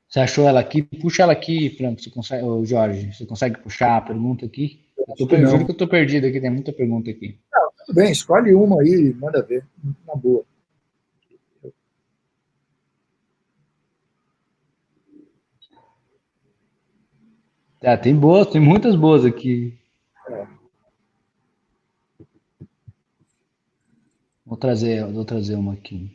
Você achou ela aqui? Puxa ela aqui, Franco. Você consegue, ô, Jorge, você consegue puxar a pergunta aqui? Acho que não. Juro que eu estou perdido aqui, tem muita pergunta aqui. Tudo bem, escolhe uma aí, manda ver, na boa. Tem boas, tem muitas boas aqui. É. Vou trazer uma aqui.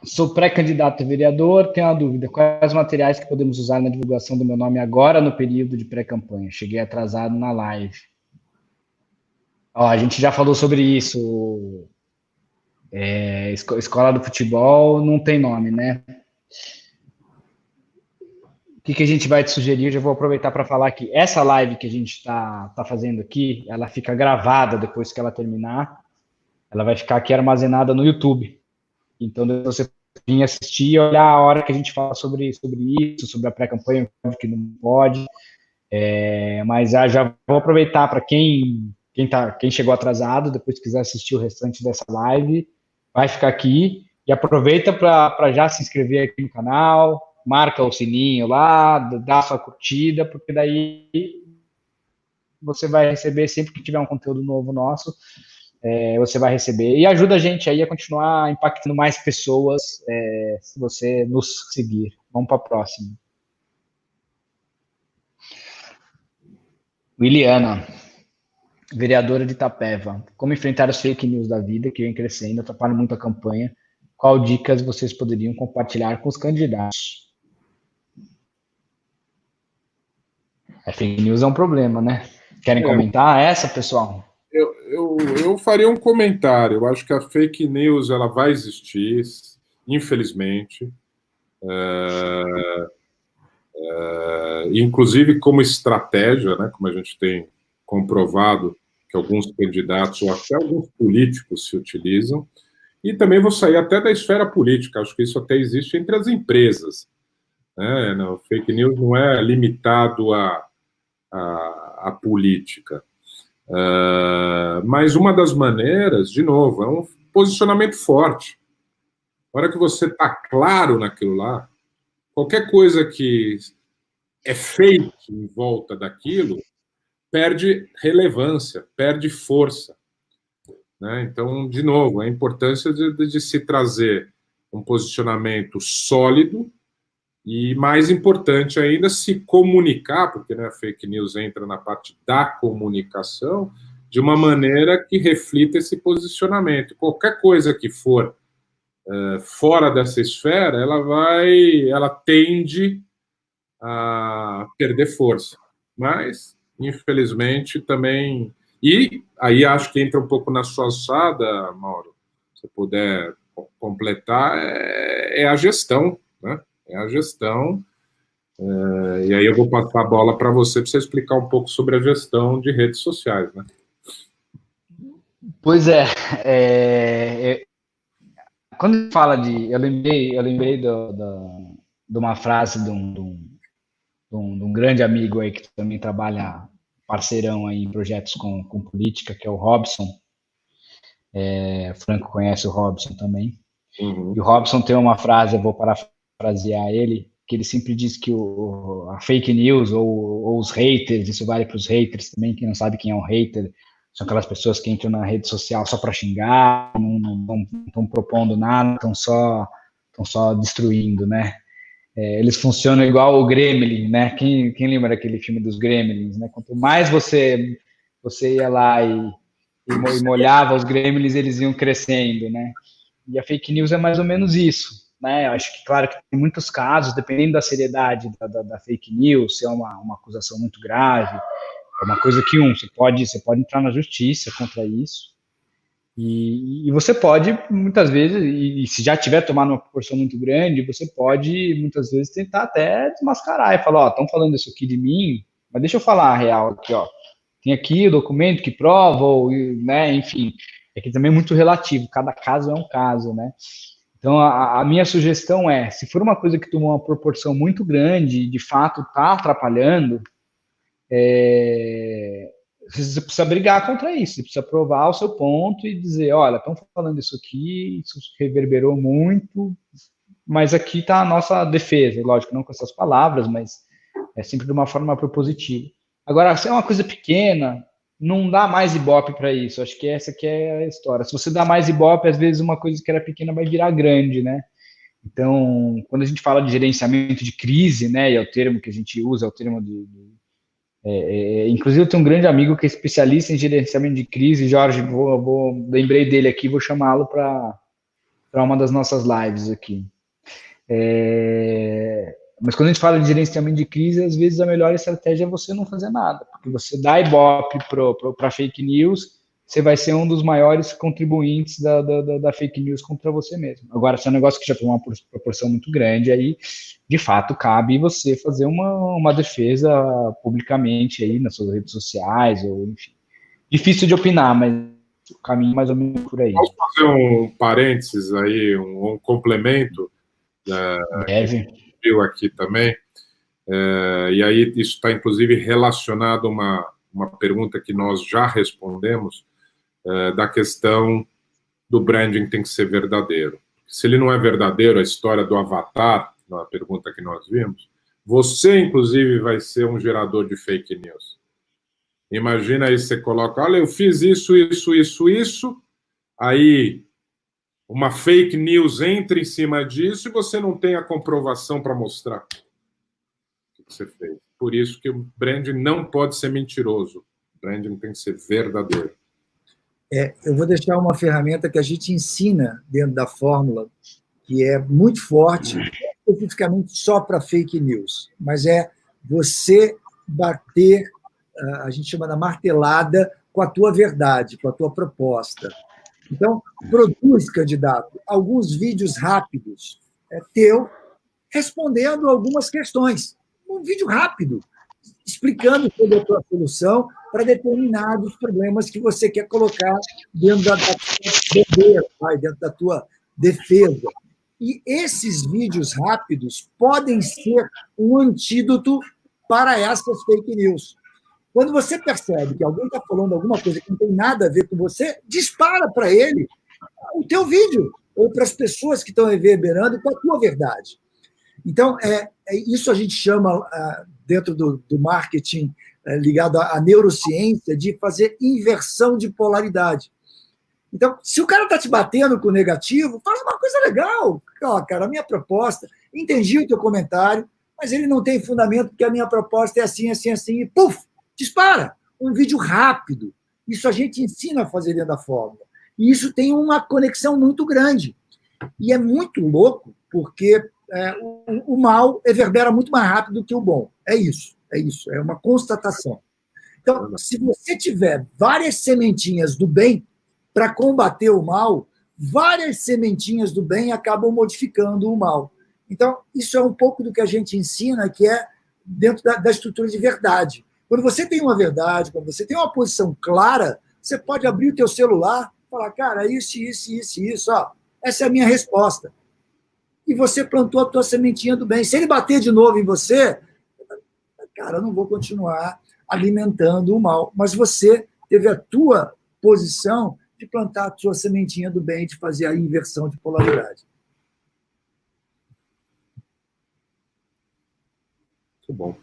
Sou pré-candidato a vereador, tenho uma dúvida. Quais materiais que podemos usar na divulgação do meu nome agora no período de pré-campanha? Cheguei atrasado na live. Ó, a gente já falou sobre isso. Escola do futebol não tem nome, né? O que a gente vai te sugerir? Eu já vou aproveitar para falar que essa live que a gente está fazendo aqui, ela fica gravada depois que ela terminar. Ela vai ficar aqui armazenada no YouTube. Então, você vir assistir e olhar a hora que a gente fala sobre isso, sobre a pré-campanha, que não pode. Mas já vou aproveitar para quem chegou atrasado, depois quiser assistir o restante dessa live, vai ficar aqui e aproveita para já se inscrever aqui no canal, marca o sininho lá, dá sua curtida, porque daí você vai receber sempre que tiver um conteúdo novo nosso, você vai receber. E ajuda a gente aí a continuar impactando mais pessoas, se você nos seguir. Vamos para a próxima. Williana, vereadora de Itapeva. Como enfrentar as fake news da vida, que vem crescendo, atrapalham muito a campanha? Qual dicas vocês poderiam compartilhar com os candidatos? A fake news é um problema, né? Querem comentar essa, pessoal? Eu faria um comentário. Eu acho que a fake news ela vai existir, infelizmente. Inclusive como estratégia, né, como a gente tem comprovado que alguns candidatos ou até alguns políticos se utilizam. E também vou sair até da esfera política, acho que isso até existe entre as empresas. Né? Não, fake news não é limitado à política. Mas uma das maneiras, de novo, é um posicionamento forte. Na hora que você está claro naquilo lá, qualquer coisa que é feito em volta daquilo perde relevância, perde força. Né? Então, de novo, a importância de se trazer um posicionamento sólido e, mais importante ainda, se comunicar, porque né, a fake news entra na parte da comunicação, de uma maneira que reflita esse posicionamento. Qualquer coisa que for fora dessa esfera, ela tende a perder força. Mas, infelizmente, também... E aí acho que entra um pouco na sua alçada, Mauro, se puder completar, é a gestão, né? É a gestão. E aí eu vou passar a bola para você explicar um pouco sobre a gestão de redes sociais, né? Pois quando fala de... Eu lembrei de uma frase de um grande amigo aí que também trabalha parceirão aí em projetos com política, que é o Robson. Franco conhece o Robson também. Uhum. E o Robson tem uma frase, eu vou parafrasear ele, que ele sempre diz que a fake news ou os haters, isso vale para os haters também, quem não sabe quem é um hater, são aquelas pessoas que entram na rede social só para xingar, não estão propondo nada, estão só destruindo, né? Eles funcionam igual o Gremlin, né? Quem lembra daquele filme dos Gremlins, né? Quanto mais você ia lá e molhava os Gremlins, eles iam crescendo, né? E a fake news é mais ou menos isso, né? Eu acho que, claro, que tem muitos casos, dependendo da seriedade da fake news, se é uma acusação muito grave, é uma coisa que você pode entrar na justiça contra isso. E você pode, muitas vezes, e se já tiver tomado uma proporção muito grande, você pode, muitas vezes, tentar até desmascarar e falar, ó, estão falando isso aqui de mim, mas deixa eu falar a real aqui, ó. Tem aqui o documento que prova, ou, né, enfim, é que também é muito relativo, cada caso é um caso, né? Então, a minha sugestão é, se for uma coisa que tomou uma proporção muito grande e, de fato, está atrapalhando, você precisa brigar contra isso, você precisa provar o seu ponto e dizer, olha, estão falando isso aqui, isso reverberou muito, mas aqui está a nossa defesa, lógico, não com essas palavras, mas é sempre de uma forma propositiva. Agora, se é uma coisa pequena, não dá mais ibope para isso, acho que essa que é a história. Se você dá mais ibope, às vezes uma coisa que era pequena vai virar grande, né? Então, quando a gente fala de gerenciamento de crise, né, e é o termo que a gente usa, é o termo inclusive, eu tenho um grande amigo que é especialista em gerenciamento de crise, Jorge, lembrei dele aqui, vou chamá-lo para uma das nossas lives aqui. Mas quando a gente fala de gerenciamento de crise, às vezes a melhor estratégia é você não fazer nada, porque você dá ibope para fake news, você vai ser um dos maiores contribuintes da fake news contra você mesmo. Agora, se é um negócio que já tem uma proporção muito grande, aí, de fato, cabe você fazer uma defesa publicamente aí nas suas redes sociais, ou enfim. Difícil de opinar, mas o caminho é mais ou menos por aí. Posso fazer um parênteses aí, um complemento? Deve. Viu aqui também. E aí isso está, inclusive, relacionado a uma pergunta que nós já respondemos, da questão do branding tem que ser verdadeiro. Se ele não é verdadeiro, a história do avatar, na pergunta que nós vimos, você, inclusive, vai ser um gerador de fake news. Imagina aí, você coloca, olha, eu fiz isso, aí uma fake news entra em cima disso e você não tem a comprovação para mostrar o que você fez. Por isso que o branding não pode ser mentiroso. O branding tem que ser verdadeiro. Eu vou deixar uma ferramenta que a gente ensina dentro da fórmula, que é muito forte, especificamente só para fake news, mas é você bater, a gente chama da martelada, com a tua verdade, com a tua proposta. Então, produz, candidato, alguns vídeos rápidos teu, respondendo algumas questões. Um vídeo rápido, explicando toda a tua solução para determinados problemas que você quer colocar dentro da tua bandeira, dentro da tua defesa. E esses vídeos rápidos podem ser um antídoto para essas fake news. Quando você percebe que alguém está falando alguma coisa que não tem nada a ver com você, dispara para ele o teu vídeo, ou para as pessoas que estão reverberando com a tua verdade. Então, isso a gente chama, dentro do marketing ligado à neurociência, de fazer inversão de polaridade. Então, se o cara está te batendo com o negativo, faz uma coisa legal. Ó, cara, a minha proposta, entendi o teu comentário, mas ele não tem fundamento, porque a minha proposta é assim, assim, assim, e puf, dispara. Um vídeo rápido. Isso a gente ensina a fazer dentro da fórmula. E isso tem uma conexão muito grande. E é muito louco, porque o mal reverbera muito mais rápido que o bom. É isso, é uma constatação. Então, se você tiver várias sementinhas do bem para combater o mal, várias sementinhas do bem acabam modificando o mal. Então, isso é um pouco do que a gente ensina, que é dentro da estrutura de verdade. Quando você tem uma verdade, quando você tem uma posição clara, você pode abrir o teu celular e falar, cara, isso, ó, essa é a minha resposta. E você plantou a tua sementinha do bem. Se ele bater de novo em você, cara, eu não vou continuar alimentando o mal. Mas você teve a tua posição de plantar a tua sementinha do bem, de fazer a inversão de polaridade. Muito bom.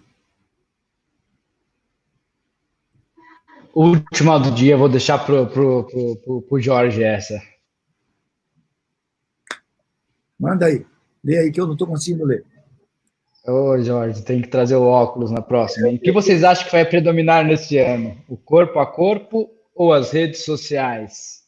Última do dia, vou deixar pro Jorge essa. Manda aí. Lê aí que eu não estou conseguindo ler. Ô, Jorge, tem que trazer o óculos na próxima. E o que vocês acham que vai predominar nesse ano? O corpo a corpo ou as redes sociais?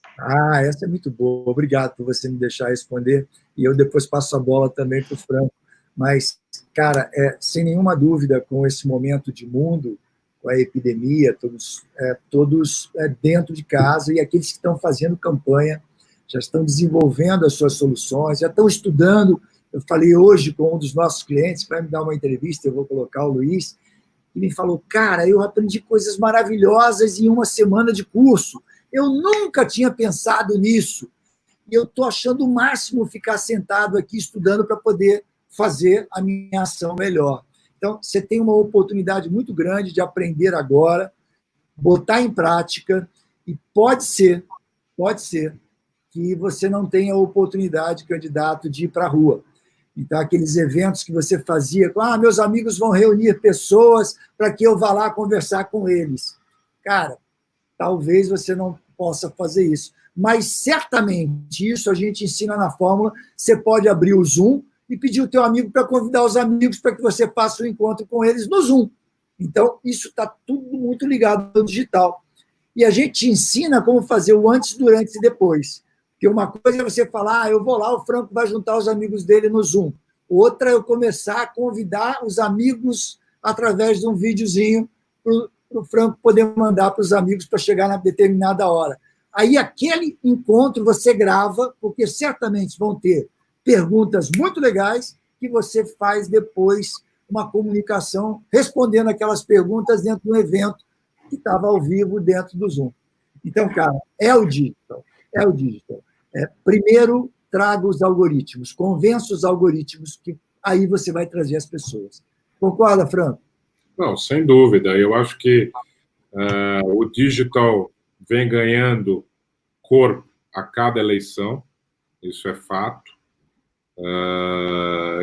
Essa é muito boa. Obrigado por você me deixar responder. E eu depois passo a bola também para o Franco. Mas, cara, sem nenhuma dúvida, com esse momento de mundo, com a epidemia, todos dentro de casa, e aqueles que estão fazendo campanha já estão desenvolvendo as suas soluções, já estão estudando. Eu falei hoje com um dos nossos clientes, para me dar uma entrevista, eu vou colocar o Luiz, e me falou, cara, eu aprendi coisas maravilhosas em uma semana de curso. Eu nunca tinha pensado nisso. E eu estou achando o máximo ficar sentado aqui estudando para poder fazer a minha ação melhor. Então, você tem uma oportunidade muito grande de aprender agora, botar em prática, e pode ser que você não tenha a oportunidade, candidato, de ir para a rua. Então, aqueles eventos que você fazia, meus amigos vão reunir pessoas para que eu vá lá conversar com eles. Cara, talvez você não possa fazer isso. Mas, certamente, isso a gente ensina na fórmula. Você pode abrir o Zoom e pedir o teu amigo para convidar os amigos para que você faça um encontro com eles no Zoom. Então, isso está tudo muito ligado ao digital. E a gente ensina como fazer o antes, durante e depois. Porque uma coisa é você falar, eu vou lá, o Franco vai juntar os amigos dele no Zoom. Outra é eu começar a convidar os amigos através de um videozinho para o Franco poder mandar para os amigos para chegar na determinada hora. Aí, aquele encontro você grava, porque certamente vão ter perguntas muito legais que você faz depois uma comunicação respondendo aquelas perguntas dentro de um evento que estava ao vivo dentro do Zoom. Então, cara, é o digital. Primeiro, traga os algoritmos, convença os algoritmos, que aí você vai trazer as pessoas. Concorda, Franco? Não, sem dúvida. Eu acho que o digital vem ganhando corpo a cada eleição, isso é fato.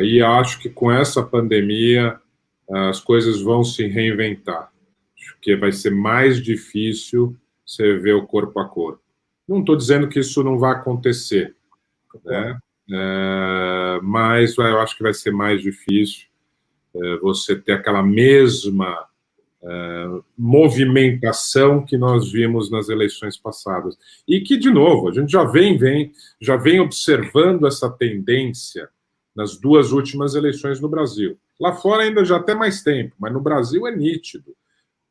E acho que com essa pandemia as coisas vão se reinventar. Acho que vai ser mais difícil você ver o corpo a corpo. Não estou dizendo que isso não vai acontecer, né? Mas eu acho que vai ser mais difícil você ter aquela mesma movimentação que nós vimos nas eleições passadas. E que, de novo, a gente já vem observando essa tendência nas duas últimas eleições no Brasil. Lá fora ainda já tem mais tempo, mas no Brasil é nítido,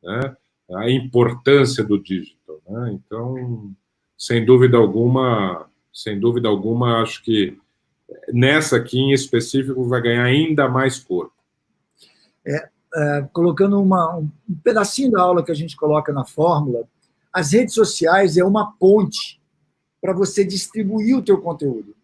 né, a importância do digital, né? Então, sem dúvida alguma, acho que nessa aqui em específico vai ganhar ainda mais corpo. Colocando um pedacinho da aula que a gente coloca na fórmula, as redes sociais é uma ponte para você distribuir o teu conteúdo.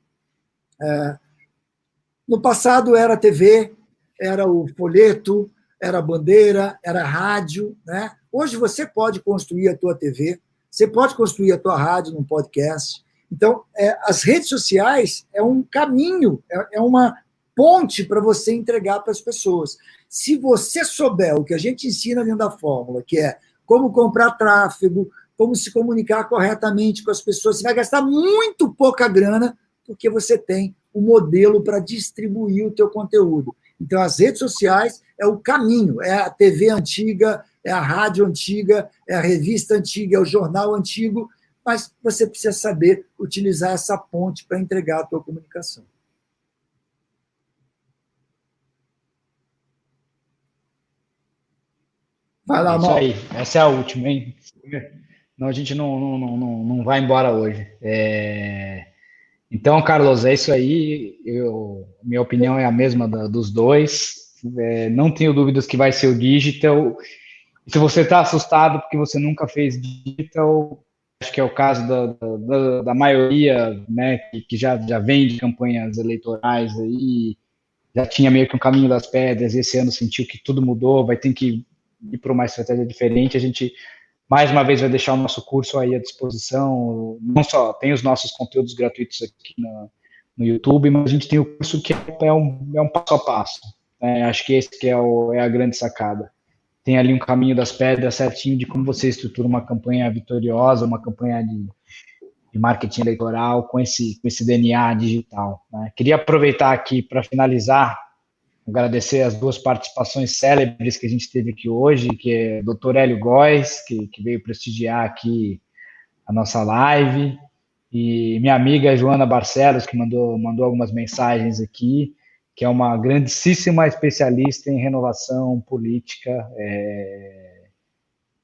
No passado era a TV, era o folheto, era a bandeira, era a rádio, né? Hoje você pode construir a tua TV, você pode construir a tua rádio num podcast. Então, as redes sociais é um caminho, é uma ponte para você entregar para as pessoas. Se você souber o que a gente ensina dentro da fórmula, que é como comprar tráfego, como se comunicar corretamente com as pessoas, você vai gastar muito pouca grana, porque você tem o modelo para distribuir o teu conteúdo. Então, as redes sociais é o caminho, é a TV antiga, é a rádio antiga, é a revista antiga, é o jornal antigo, mas você precisa saber utilizar essa ponte para entregar a tua comunicação. Vai lá, Mal. Isso aí, essa é a última, hein? Não, a gente não vai embora hoje. Então, Carlos, é isso aí. Minha opinião é a mesma dos dois. Não tenho dúvidas que vai ser o digital. Se você está assustado porque você nunca fez digital, acho que é o caso da maioria, né, que já vem de campanhas eleitorais aí, já tinha meio que um caminho das pedras, e esse ano sentiu que tudo mudou, vai ter que ir para uma estratégia diferente. A gente, mais uma vez, vai deixar o nosso curso aí à disposição. Não só tem os nossos conteúdos gratuitos aqui no YouTube, mas a gente tem o curso que é um passo a passo. Acho que esse que é a grande sacada. Tem ali um caminho das pedras certinho de como você estrutura uma campanha vitoriosa, uma campanha de marketing eleitoral com esse DNA digital, né? Queria aproveitar aqui para finalizar, agradecer as duas participações célebres que a gente teve aqui hoje, que é o Dr. Hélio Góes, que veio prestigiar aqui a nossa live, e minha amiga Joana Barcelos, que mandou algumas mensagens aqui, que é uma grandíssima especialista em renovação política,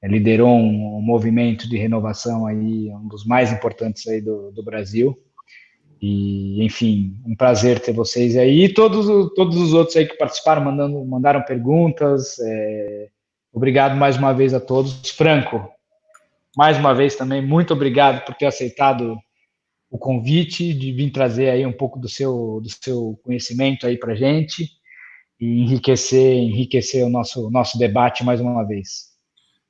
liderou um movimento de renovação aí, um dos mais importantes aí do Brasil. E, enfim, um prazer ter vocês aí. E todos os outros aí que participaram, mandaram perguntas. Obrigado mais uma vez a todos. Franco, mais uma vez também, muito obrigado por ter aceitado o convite de vir trazer aí um pouco do seu conhecimento aí para a gente e enriquecer o nosso debate mais uma vez.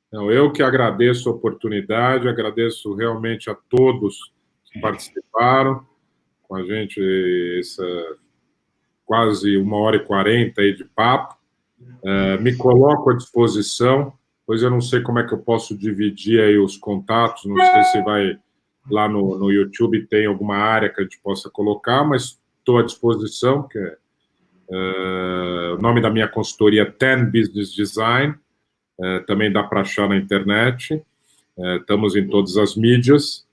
Então, eu que agradeço a oportunidade, agradeço realmente a todos que participaram com a gente, essa quase 1h40 aí de papo. Me coloco à disposição, pois eu não sei como é que eu posso dividir aí os contatos, não sei se vai lá no YouTube tem alguma área que a gente possa colocar, mas estou à disposição, porque o nome da minha consultoria é 10 Business Design, também dá para achar na internet, estamos em todas as mídias,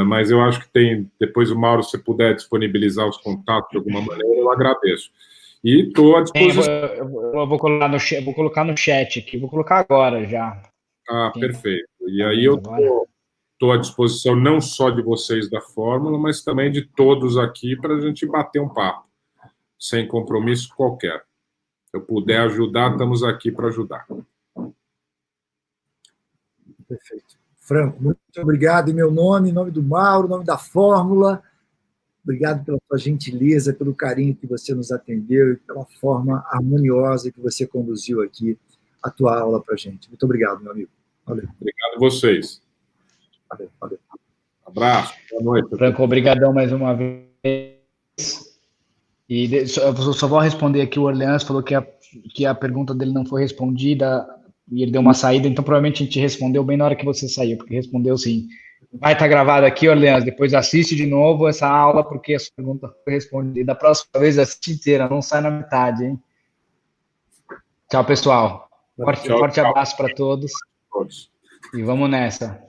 mas eu acho que tem, depois o Mauro, se puder disponibilizar os contatos de alguma maneira, eu agradeço. E estou à disposição. Eu vou colocar no chat aqui, vou colocar agora já. Perfeito. E aí eu estou à disposição não só de vocês da Fórmula, mas também de todos aqui para a gente bater um papo, sem compromisso qualquer. Se eu puder ajudar, estamos aqui para ajudar. Perfeito. Franco, muito obrigado em meu nome, em nome do Mauro, em nome da Fórmula. Obrigado pela sua gentileza, pelo carinho que você nos atendeu e pela forma harmoniosa que você conduziu aqui a tua aula para a gente. Muito obrigado, meu amigo. Valeu. Obrigado a vocês. Valeu. Abraço. Boa noite. Franco, obrigadão mais uma vez. E eu só vou responder aqui, o Orleans falou que a pergunta dele não foi respondida e ele deu uma saída, então provavelmente a gente respondeu bem na hora que você saiu, porque respondeu sim. Vai estar gravado aqui, Orleans, depois assiste de novo essa aula, porque a sua pergunta foi respondida. Da próxima vez, assiste inteira, não sai na metade, hein? Tchau, pessoal. Forte abraço para todos. E vamos nessa.